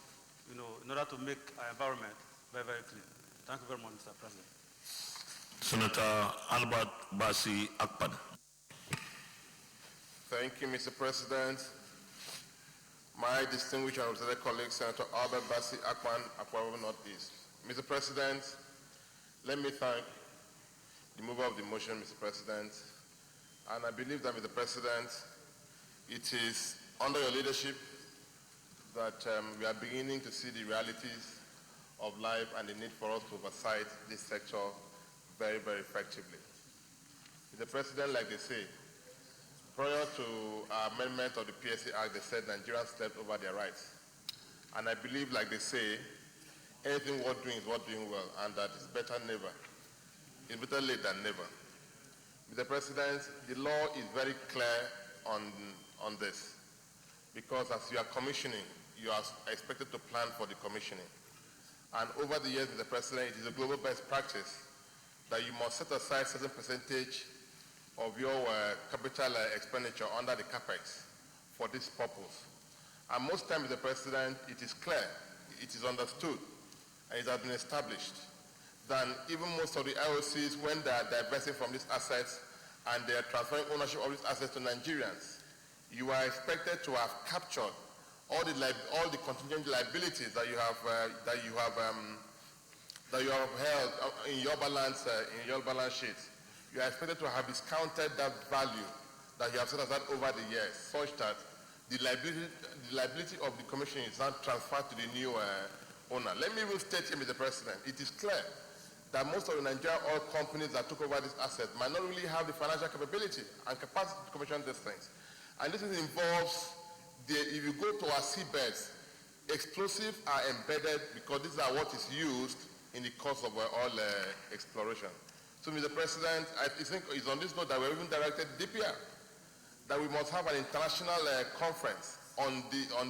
in order to make our environment very, very clean. Thank you very much, Mr. President. Senator Albert Basi Akpan. Thank you, Mr. President. My distinguished and representative colleague, Senator Albert Basi Akpan, Akwa Northeast. Mr. President, let me thank the mover of the motion, Mr. President. And I believe that, Mr. President, it is under your leadership that we are beginning to see the realities of life and the need for us to oversight this sector very, very effectively. Mr. President, like they say, prior to our amendment of the PSA Act, they said Nigerians stepped over their rights. And I believe, like they say, anything worth doing is worth doing well, and that it's better never. It's better late than never. Mr. President, the law is very clear on this, because as you are commissioning, you are expected to plan for the commissioning. And over the years, Mr. President, it is a global best practice that you must set aside a certain percentage of your capital expenditure under the capex for this purpose. And most times, Mr. President, it is clear, it is understood, and it has been established that even most of the IOCs, when they are divesting from these assets and they are transferring ownership of these assets to Nigerians, you are expected to have captured all the contingent liabilities that you have held in your balance sheet. You are expected to have discounted that value that you have set aside over the years, such that the liability of the decommissioning is not transferred to the new owner. Let me even state here, Mr. President, it is clear that most of the Nigerian oil companies that took over this asset might not really have the financial capability and capacity to commission these things. And this involves, if you go to our seabeds, explosives are embedded because these are what is used in the course of oil exploration. So, Mr. President, I think it's on this note that we even directed DPR that we must have an international conference on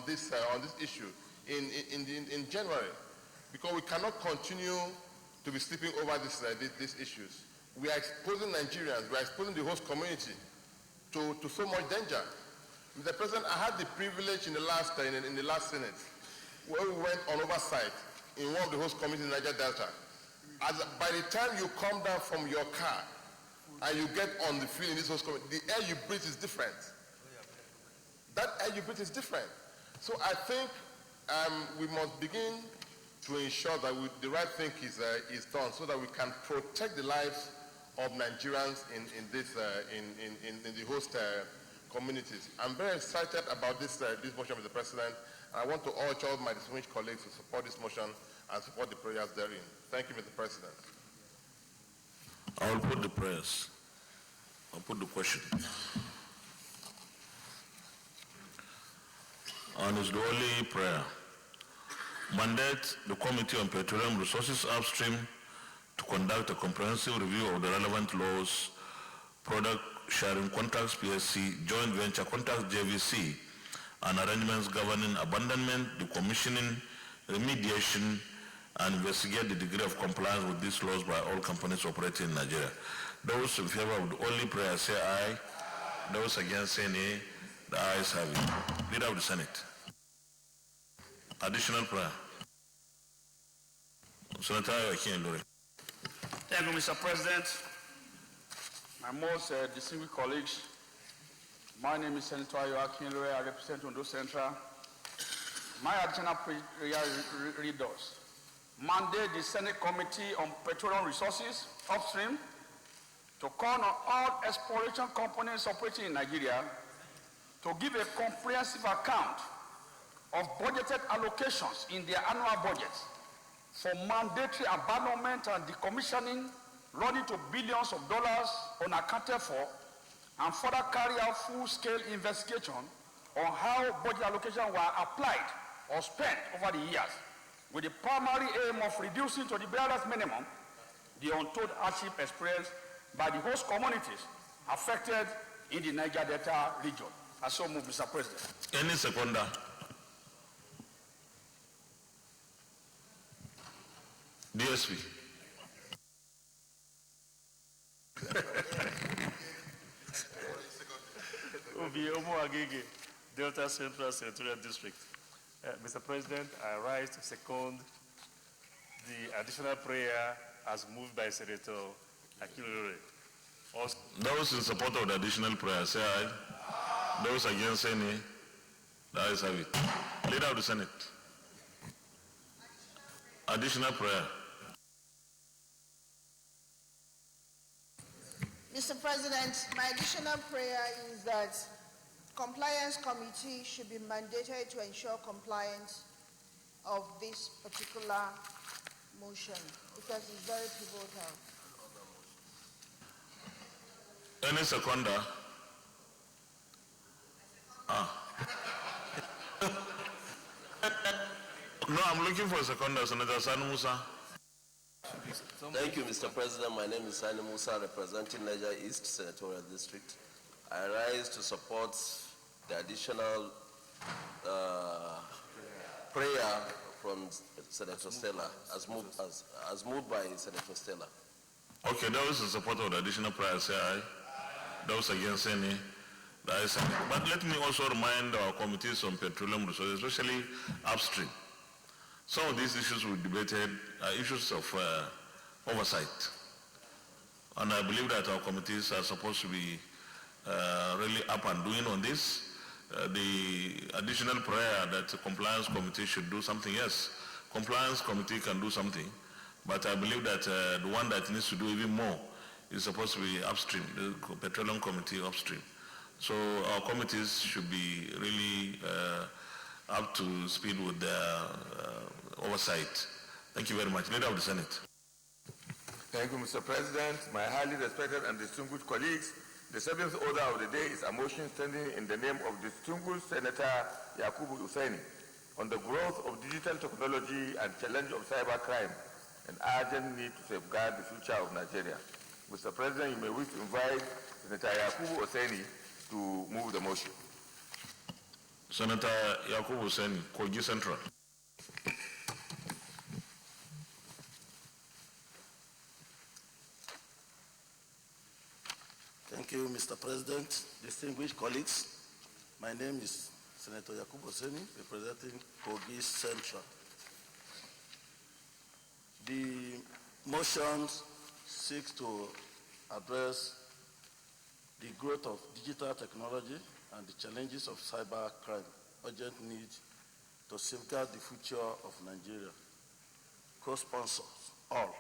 this issue in January, because we cannot continue to be sleeping over these issues. We are exposing Nigerians, we are exposing the host community to so much danger. Mr. President, I had the privilege in the last Senate where we went on oversight in one of the host communities in Niger Delta. By the time you come down from your car and you get on the field in this host community, the air you breathe is different. That air you breathe is different. So I think we must begin to ensure that the right thing is done so that we can protect the lives of Nigerians in the host communities. I'm very excited about this motion, Mr. President, and I want to urge all my distinguished colleagues to support this motion and support the prayers therein. Thank you, Mr. President. I will put the prayers. I'll put the question. And it's the only prayer. Mandate the Committee on Petroleum Resources Upstream to conduct a comprehensive review of the relevant laws, product sharing contracts, PSC, joint venture contracts, JVC, and arrangements governing abandonment, decommissioning, remediation, and investigate the degree of compliance with these laws by all companies operating in Nigeria. Those in favor of the only prayer say aye. Those against say nay. The ayes have it. Leader of the Senate. Additional prayer. Senator Akin. Thank you, Mr. President. My most distinguished colleagues, my name is Senator Akin. I represent Ondo Central. My additional prayer readers mandate the Senate Committee on Petroleum Resources Upstream to call on all exploration companies operating in Nigeria to give a comprehensive account of budgeted allocations in their annual budgets for mandatory abandonment and decommissioning running to billions of dollars unaccounted for, and further carry out full-scale investigation on how budget allocations were applied or spent over the years, with the primary aim of reducing to the barest minimum the untold hardship experienced by the host communities affected in the Niger Delta region. I so move, Mr. President. Any seconder? DSP. Obi Omo Agege, Delta Central Senatorial District. Mr. President, I rise to second the additional prayer as moved by Senator Akin. Those in support of the additional prayer say aye. Those against say nay. The ayes have it. Leader of the Senate. Additional prayer. Mr. President, my additional prayer is that Compliance Committee should be mandated to ensure compliance of this particular motion because it's very pivotal. Any seconder? No, I'm looking for a seconder, Senator Sani Musa. Thank you, Mr. President. My name is Sani Musa, representing Niger East Senatorial District. I rise to support the additional prayer from Senator Stella, as moved by Senator Stella. Okay, those in support of the additional prayer say aye. Those against any, the ayes have it. But let me also remind our committees on petroleum resources, especially upstream. Some of these issues we debated are issues of oversight. And I believe that our committees are supposed to be really up and doing on this. The additional prayer that the compliance committee should do something, yes. Compliance committee can do something, but I believe that the one that needs to do even more is supposed to be upstream, the petroleum committee upstream. So our committees should be really up to speed with their oversight. Thank you very much. Leader of the Senate. Thank you, Mr. President. My highly respected and distinguished colleagues, the seventh order of the day is a motion standing in the name of distinguished Senator Yakubu Hussaini on the growth of digital technology and challenge of cybercrime, an urgent need to safeguard the future of Nigeria. Mr. President, you may wish to invite Senator Yakubu Hussaini to move the motion. Senator Yakubu Hussaini, Kogi Central. Thank you, Mr. President, distinguished colleagues. My name is Senator Yakubu Hussaini, representing Kogi Central. The motion seeks to address the growth of digital technology and the challenges of cybercrime, urgent need to safeguard the future of Nigeria. Co-sponsors, all.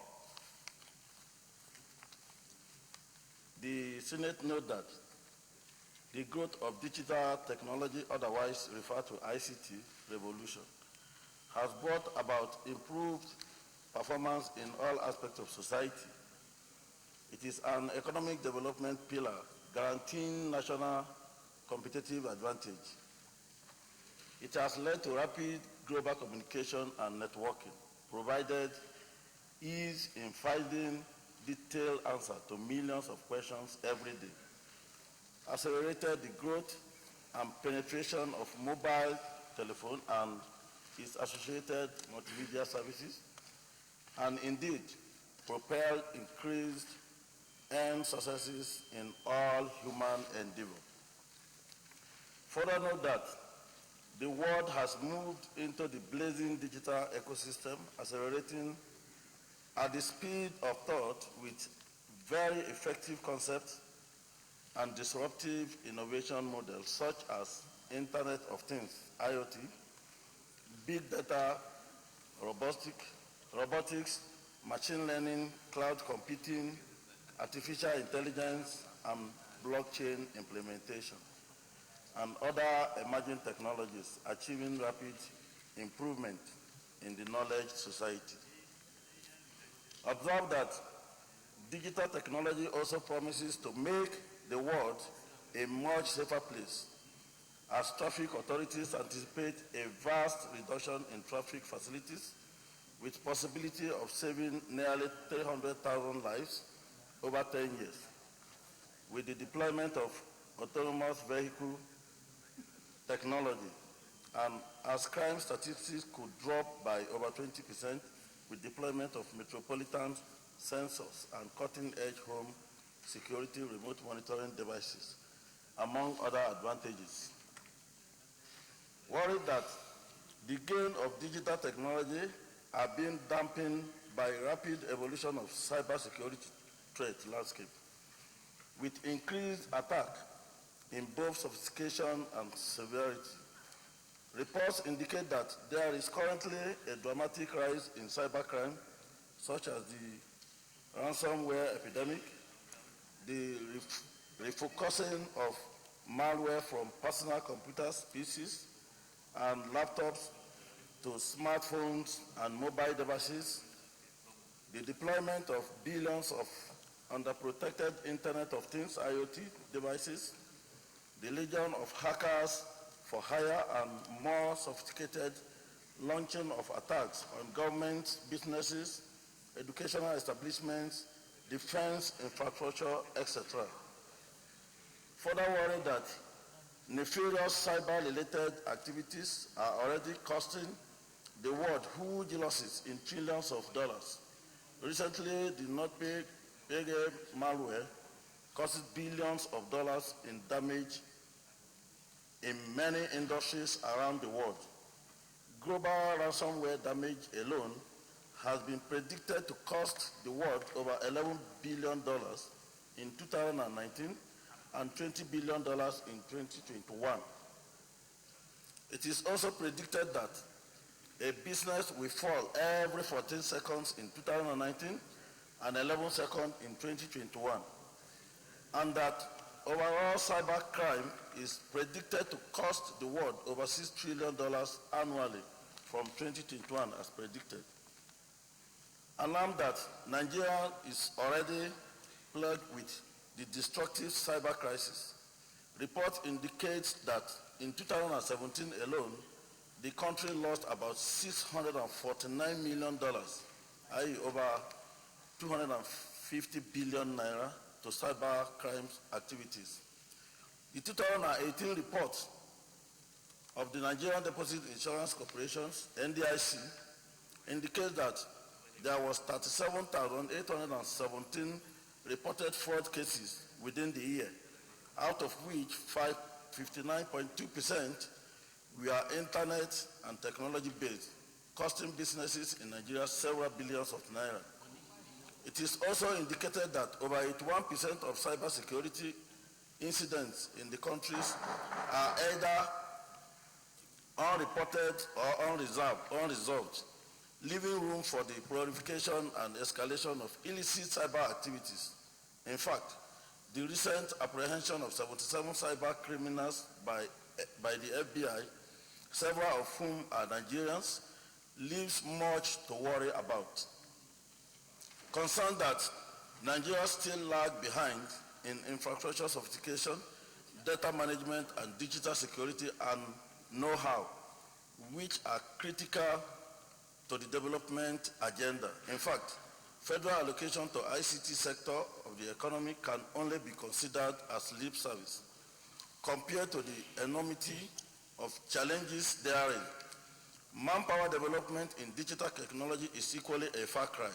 The Senate notes that the growth of digital technology, otherwise referred to ICT revolution, has brought about improved performance in all aspects of society. It is an economic development pillar guaranteeing national competitive advantage. It has led to rapid global communication and networking, provided ease in finding detailed answers to millions of questions every day, accelerated the growth and penetration of mobile telephone and its associated multimedia services, and indeed propelled increased end successes in all human endeavor. Further note that the world has moved into the blazing digital ecosystem, accelerating at the speed of thought with very effective concepts and disruptive innovation models such as Internet of Things, IoT, big data, robotics, machine learning, cloud computing, artificial intelligence, and blockchain implementation, and other emerging technologies achieving rapid improvement in the knowledge society. Observe that digital technology also promises to make the world a much safer place, as traffic authorities anticipate a vast reduction in traffic facilities with possibility of saving nearly 300,000 lives over 10 years with the deployment of autonomous vehicle technology, and as crime statistics could drop by over 20% with deployment of metropolitan sensors and cutting-edge home security remote monitoring devices, among other advantages. Worried that the gain of digital technology are being dampened by rapid evolution of cybersecurity threat landscape, with increased attack in both sophistication and severity. Reports indicate that there is currently a dramatic rise in cybercrime, such as the ransomware epidemic, the refocusing of malware from personal computers, PCs, and laptops to smartphones and mobile devices, the deployment of billions of underprotected Internet of Things, IoT devices, the legion of hackers for hire and more sophisticated launching of attacks on governments, businesses, educational establishments, defense infrastructure, etc. Further worried that nefarious cyber-related activities are already costing the world huge losses in trillions of dollars. Recently, the NotPeg malware causes billions of dollars in damage in many industries around the world. Global ransomware damage alone has been predicted to cost the world over $11 billion in 2019 and $20 billion in 2021. It is also predicted that a business will fall every 14 seconds in 2019 and 11 seconds in 2021, and that overall cybercrime is predicted to cost the world over $6 trillion annually from 2021 as predicted. Alarmed that Nigeria is already plagued with the destructive cyber crisis, report indicates that in 2017 alone, the country lost about $649 million, i.e. over 250 billion naira to cyber crimes activities. The 2018 report of the Nigerian Deposit Insurance Corporations, NDIC, indicates that there was 37,817 reported fraud cases within the year, out of which 59.2% were internet and technology based, costing businesses in Nigeria several billions of naira. It is also indicated that over 81% of cybersecurity incidents in the countries are either unreported or unresolved, leaving room for the proliferation and escalation of illicit cyber activities. In fact, the recent apprehension of 77 cyber criminals by the FBI, several of whom are Nigerians, leaves much to worry about. Concerned that Nigeria still lags behind in infrastructure sophistication, data management, and digital security and know-how, which are critical to the development agenda. In fact, federal allocation to ICT sector of the economy can only be considered as lip service compared to the enormity of challenges therein. Manpower development in digital technology is equally a far cry.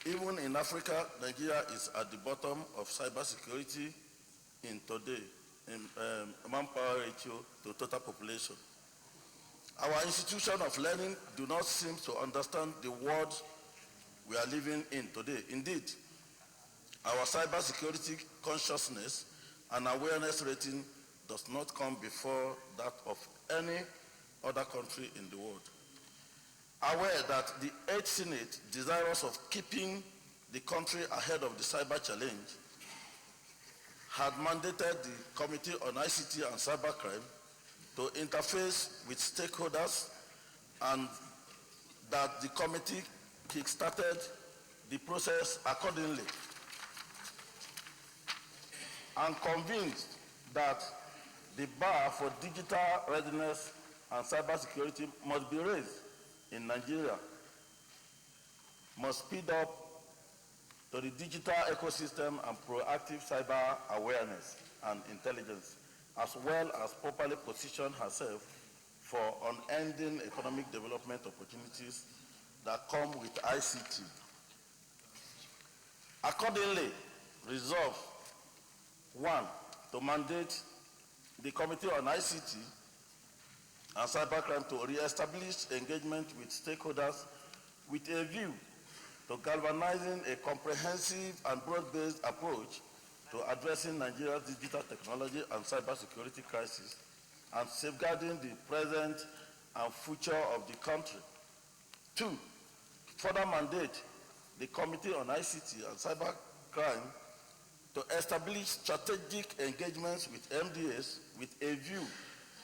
Even in Africa, Nigeria is at the bottom of cybersecurity in manpower ratio to total population. Our institution of learning do not seem to understand the world we are living in today. Indeed, our cybersecurity consciousness and awareness rating does not come before that of any other country in the world. Aware that the 8th Senate, desirous of keeping the country ahead of the cyber challenge, had mandated the Committee on ICT and Cybercrime to interface with stakeholders, and that the committee kick-started the process accordingly, and convinced that the bar for digital readiness and cybersecurity must be raised in Nigeria, must speed up to the digital ecosystem and proactive cyber awareness and intelligence, as well as properly position herself for unending economic development opportunities that come with ICT. Accordingly, resolve 1, to mandate the Committee on ICT and Cybercrime to re-establish engagement with stakeholders with a view to galvanizing a comprehensive and broad-based approach to addressing Nigeria's digital technology and cybersecurity crisis and safeguarding the present and future of the country. 2, further mandate the Committee on ICT and Cybercrime to establish strategic engagements with MDAs with a view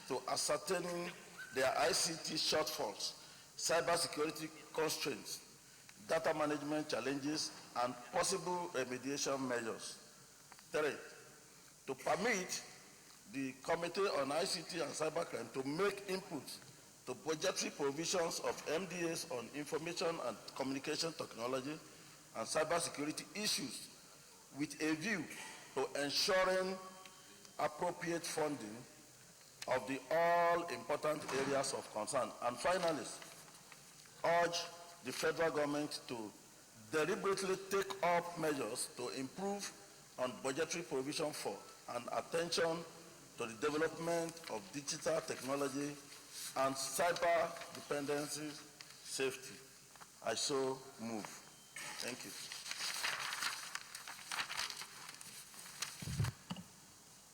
to ascertaining their ICT shortfalls, cybersecurity constraints, data management challenges, and possible remediation measures. 3, to permit the Committee on ICT and Cybercrime to make inputs to budgetary provisions of MDAs on information and communication technology and cybersecurity issues with a view to ensuring appropriate funding of the all-important areas of concern. And finally, urge the federal government to deliberately take up measures to improve on budgetary provision for and attention to the development of digital technology and cyber dependency safety. I so move. Thank you.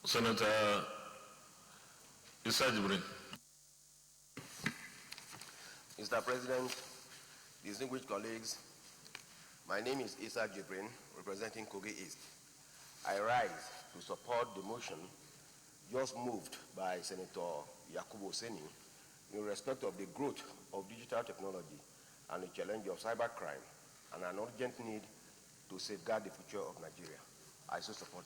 Senator Issa Jibrin. Mr. President, distinguished colleagues, my name is Issa Jibrin, representing Kogi East. I rise to support the motion just moved by Senator Yakubu Oseni in respect of the growth of digital technology and the challenge of cybercrime and an urgent need to safeguard the future of Nigeria. I so support.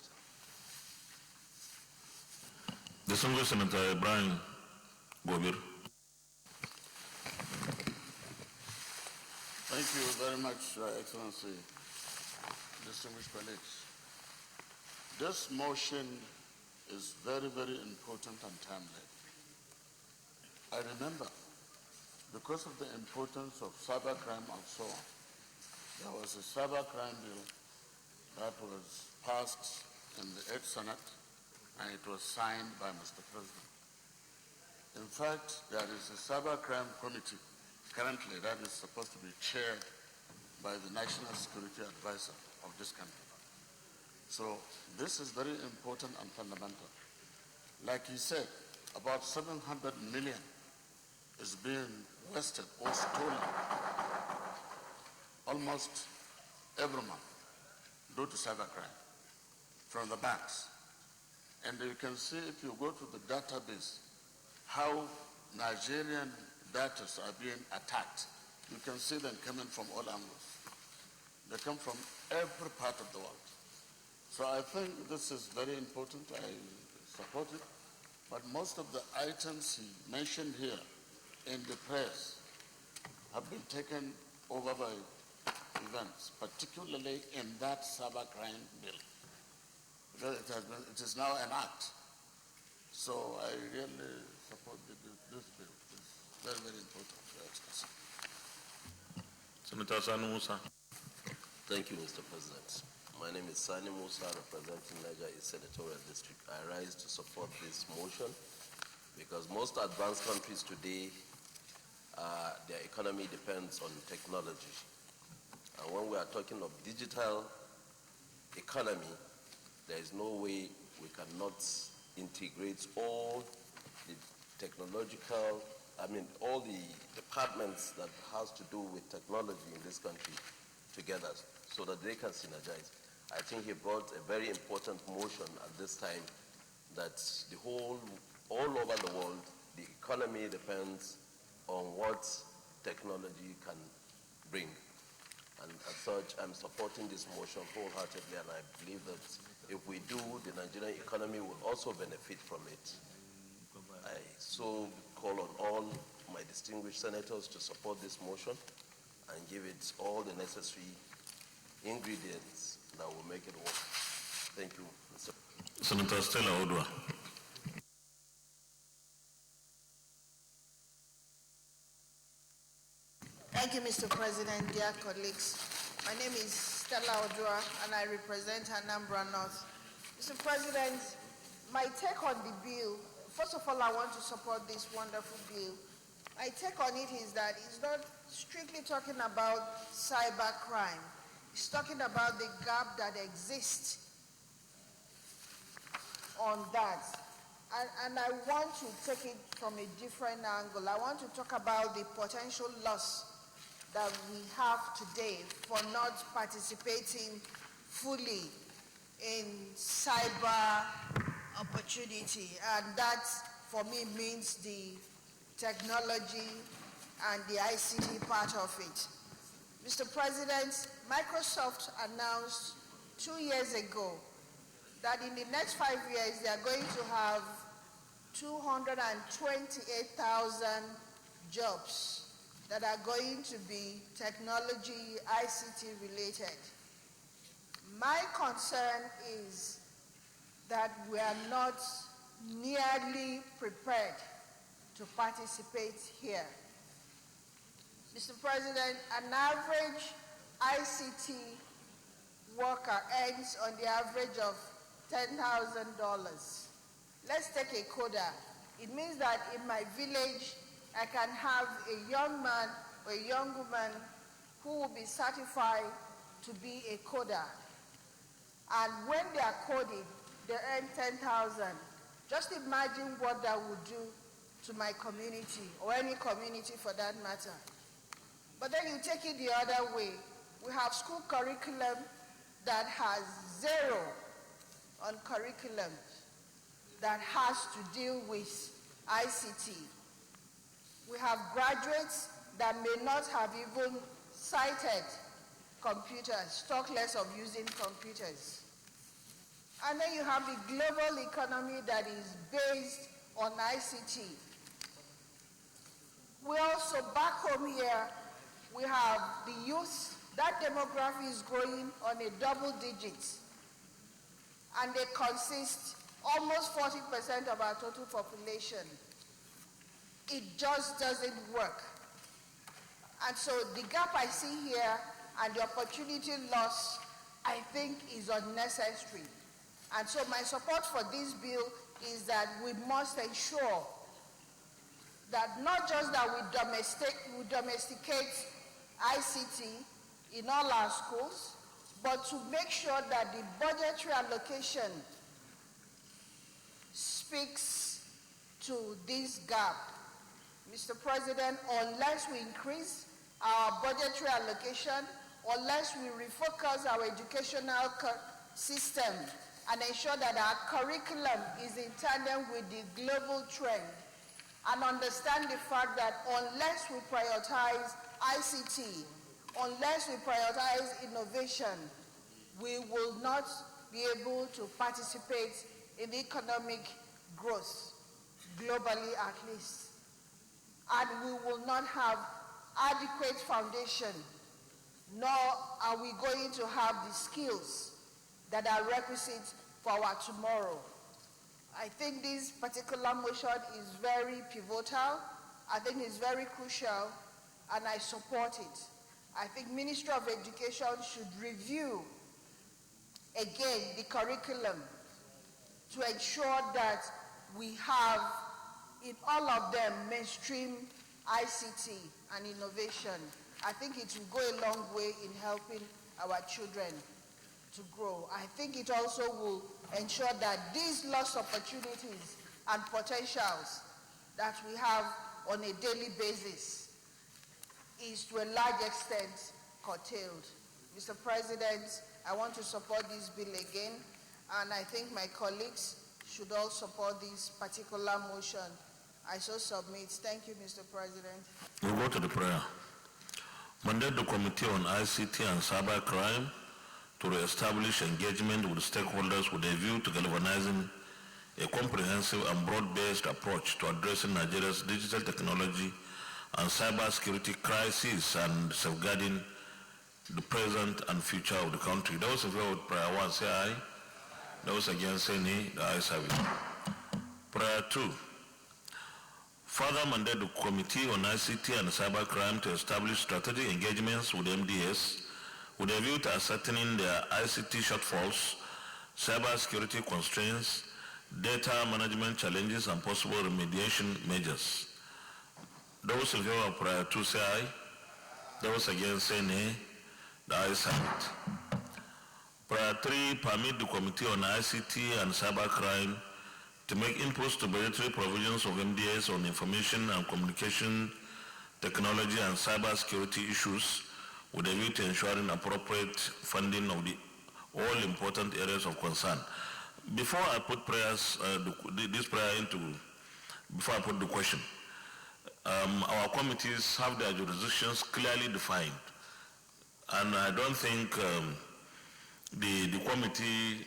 Distinguished Senator Ibrahim Gobir. Thank you very much, Your Excellency, distinguished colleagues. This motion is very, very important and timely. I remember, because of the importance of cybercrime and so on, there was a cybercrime bill that was passed in the 8th Senate, and it was signed by Mr. President. In fact, there is a cybercrime committee currently that is supposed to be chaired by the National Security Advisor of this country. So this is very important and fundamental. Like he said, about 700 million is being wasted or stolen almost every month due to cybercrime from the banks. And you can see if you go to the database how Nigerian data are being attacked. You can see them coming from all angles. They come from every part of the world. So I think this is very important. I support it. But most of the items he mentioned here in the press have been taken over by events, particularly in that cybercrime bill. Because it is now an act. So I really support this bill. It's very, very important for us. Senator Sani Musa. Thank you, Mr. President. My name is Sani Musa, representing Niger East Senatorial District. I rise to support this motion because most advanced countries today, their economy depends on technology. And when we are talking of digital economy, there is no way we cannot integrate all the technological, all the departments that has to do with technology in this country together so that they can synergize. I think he brought a very important motion at this time that all over the world, the economy depends on what technology can bring. And as such, I'm supporting this motion wholeheartedly, and I believe that if we do, the Nigerian economy will also benefit from it. I so call on all my distinguished senators to support this motion and give it all the necessary ingredients that will make it work. Thank you, Mr. Senator Stella Odwa. Thank you, Mr. President, dear colleagues. My name is Stella Odua, and I represent Anambra North. Mr. President, my take on the bill, first of all, I want to support this wonderful bill. My take on it is that it's not strictly talking about cybercrime. It's talking about the gap that exists on that. And I want to take it from a different angle. I want to talk about the potential loss that we have today for not participating fully in cyber opportunity. And that, for me, means the technology and the ICT part of it. Mr. President, Microsoft announced 2 years ago that in the next 5 years, they are going to have 228,000 jobs that are going to be technology, ICT related. My concern is that we are not nearly prepared to participate here. Mr. President, an average ICT worker earns on the average of $10,000. Let's take a coder. It means that in my village, I can have a young man or a young woman who will be certified to be a coder. And when they are coding, they earn 10,000. Just imagine what that would do to my community, or any community for that matter. But then you take it the other way. We have school curriculum that has zero on curriculum that has to deal with ICT. We have graduates that may not have even cited computers, talk less of using computers. And then you have the global economy that is based on ICT. We also, back home here, we have the youth. That demography is growing on a double digits. And they consist almost 40% of our total population. It just doesn't work. And so the gap I see here and the opportunity loss, I think, is unnecessary. And so my support for this bill is that we must ensure that not just that we domesticate ICT in all our schools, but to make sure that the budgetary allocation speaks to this gap. Mr. President, unless we increase our budgetary allocation, unless we refocus our educational system and ensure that our curriculum is in tandem with the global trend, and understand the fact that unless we prioritize ICT, unless we prioritize innovation, we will not be able to participate in economic growth, globally at least. And we will not have adequate foundation, nor are we going to have the skills that are requisite for our tomorrow. I think this particular motion is very pivotal. I think it's very crucial, and I support it. I think Ministry of Education should review again the curriculum to ensure that we have in all of them mainstream ICT and innovation. I think it will go a long way in helping our children to grow. I think it also will ensure that these lost opportunities and potentials that we have on a daily basis is to a large extent curtailed. Mr. President, I want to support this bill again, and I think my colleagues should all support this particular motion. I so submit. Thank you, Mr. President. We'll go to the prayer. Mandate the Committee on ICT and Cybercrime to re-establish engagement with stakeholders with a view to galvanizing a comprehensive and broad-based approach to addressing Nigeria's digital technology and cybersecurity crises and safeguarding the present and future of the country. Those in favor of prayer 1 say aye. Those against say nay. The ayes have it. Prayer 2. Further mandate the Committee on ICT and Cybercrime to establish strategic engagements with MDS with a view to ascertaining their ICT shortfalls, cybersecurity constraints, data management challenges, and possible remediation measures. Those in favor of prayer 2 say aye. Those against say nay. The ayes have it. Prayer 3, permit the Committee on ICT and Cybercrime to make inputs to budgetary provisions of MDS on information and communication technology and cybersecurity issues with a view to ensuring appropriate funding of the all important areas of concern. Before I put before I put the question, our committees have their jurisdictions clearly defined, and I don't think the committee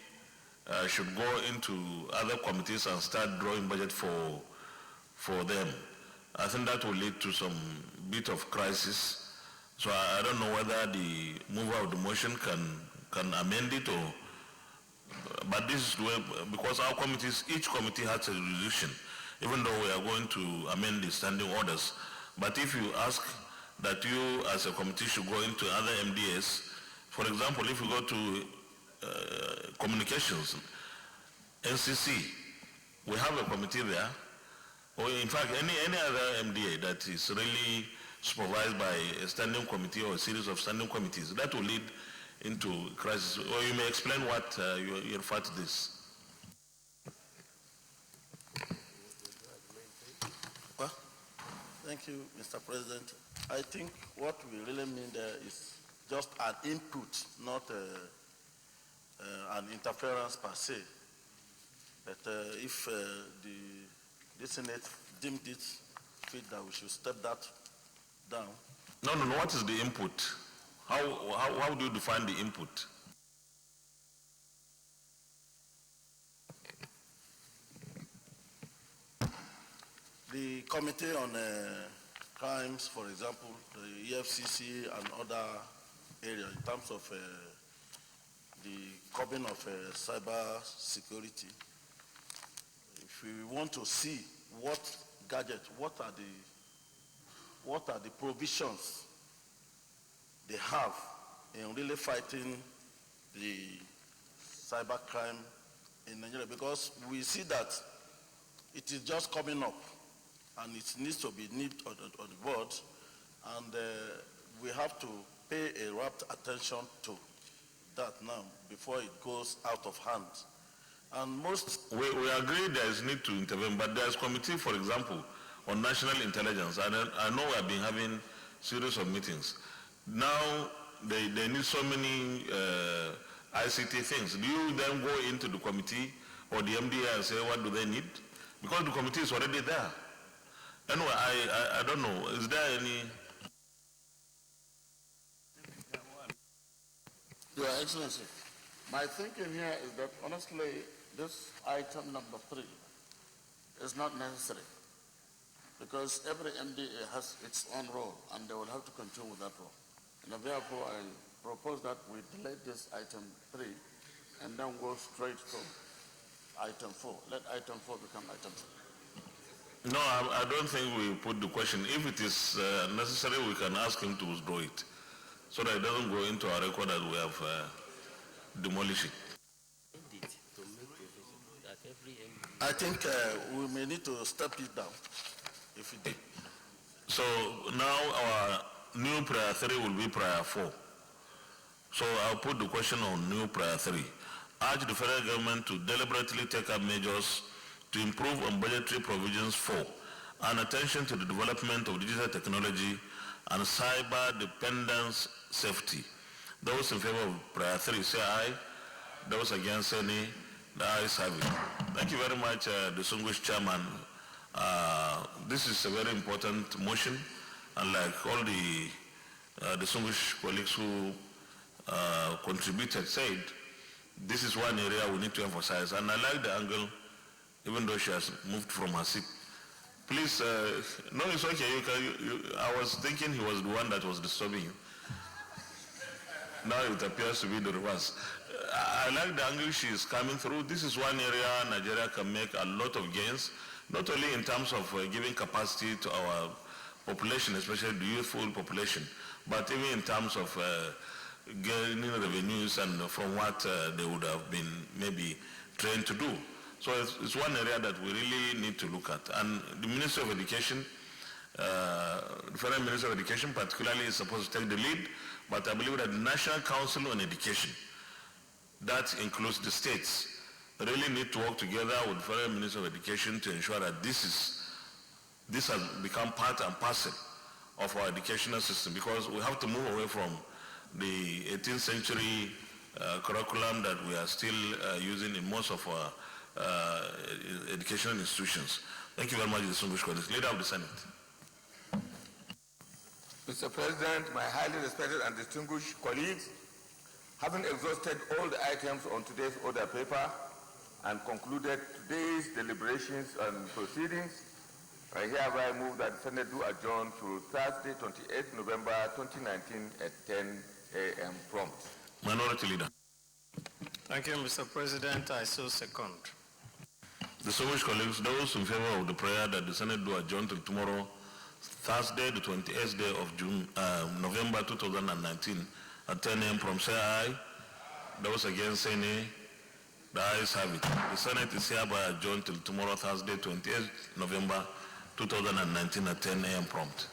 should go into other committees and start drawing budget for them. I think that will lead to some bit of crisis. So I don't know whether the mover of the motion can amend it, or, but this is the way, because our committees, each committee has a jurisdiction, even though we are going to amend the standing orders. But if you ask that you as a committee should go into other MDAs. For example, if you go to communications, NCC, we have a committee there, or in fact any other MDA that is really supervised by a standing committee or a series of standing committees, that will lead into crisis. Or you may explain what you refer to this. Well, thank you, Mr. President. I think what we really mean there is just an input, not an interference per se. But if the Senate deemed it fit that we should step that down. No. What is the input? How do you define the input? The Committee on Crimes, for example, the EFCC and other areas in terms of the curbing of cyber security. If we want to see what gadget, what are the provisions they have in really fighting the cybercrime in Nigeria, because we see that it is just coming up and it needs to be nipped on the board, and we have to pay a rapt attention to that now before it goes out of hand. And we agree there is need to intervene, but there is committee, for example, on national intelligence. I know we have been having series of meetings. Now they need so many ICT things. Do you then go into the committee or the MDA and say what do they need? Because the committee is already there. Anyway, I don't know. Is there any? Your Excellency, my thinking here is that honestly, this item number 3 is not necessary, because every MDA has its own role and they will have to continue with that role. And therefore, I propose that we delete this item 3 and then go straight to item 4. Let item 4 become item 3. No, I don't think we put the question. If it is necessary, we can ask him to withdraw it, so that it doesn't go into our record that we have demolished it. I think we may need to step it down, if it did. So now our new prayer 3 will be prayer 4. So I'll put the question on new prayer 3. Urge the federal government to deliberately take up measures to improve on budgetary provisions for and attention to the development of digital technology and cyber dependence safety. Those in favor of prayer 3 say aye. Those against say nay. The ayes have it. Thank you very much, distinguished chairman. This is a very important motion, and like all the distinguished colleagues who contributed said, this is one area we need to emphasize. And I like the angle, even though she has moved from her seat. Please, no, it's okay. I was thinking he was the one that was disturbing you. Now it appears to be the reverse. I like the angle she is coming through. This is one area Nigeria can make a lot of gains, not only in terms of giving capacity to our population, especially the youthful population, but even in terms of gaining revenues and from what they would have been maybe trained to do. So it's one area that we really need to look at. And the Ministry of Education, the Federal Ministry of Education particularly is supposed to take the lead, but I believe that the National Council on Education, that includes the states, really need to work together with the Federal Ministry of Education to ensure that this has become part and parcel of our educational system, because we have to move away from the 18th century curriculum that we are still using in most of our educational institutions. Thank you very much, distinguished colleagues. Leader of the Senate. Mr. President, my highly respected and distinguished colleagues, having exhausted all the items on today's order paper and concluded today's deliberations and proceedings, I hereby move that the Senate do adjourn to Thursday, 28th November 2019 at 10 a.m. prompt. Minority Leader. Thank you, Mr. President. I so second. Distinguished colleagues, those in favor of the prayer that the Senate do adjourn till tomorrow, Thursday, the 28th day of November 2019 at 10 a.m. from say aye. Those against say nay. The ayes have it. The Senate is hereby adjourned till tomorrow, Thursday, 28th November 2019 at 10 a.m. prompt.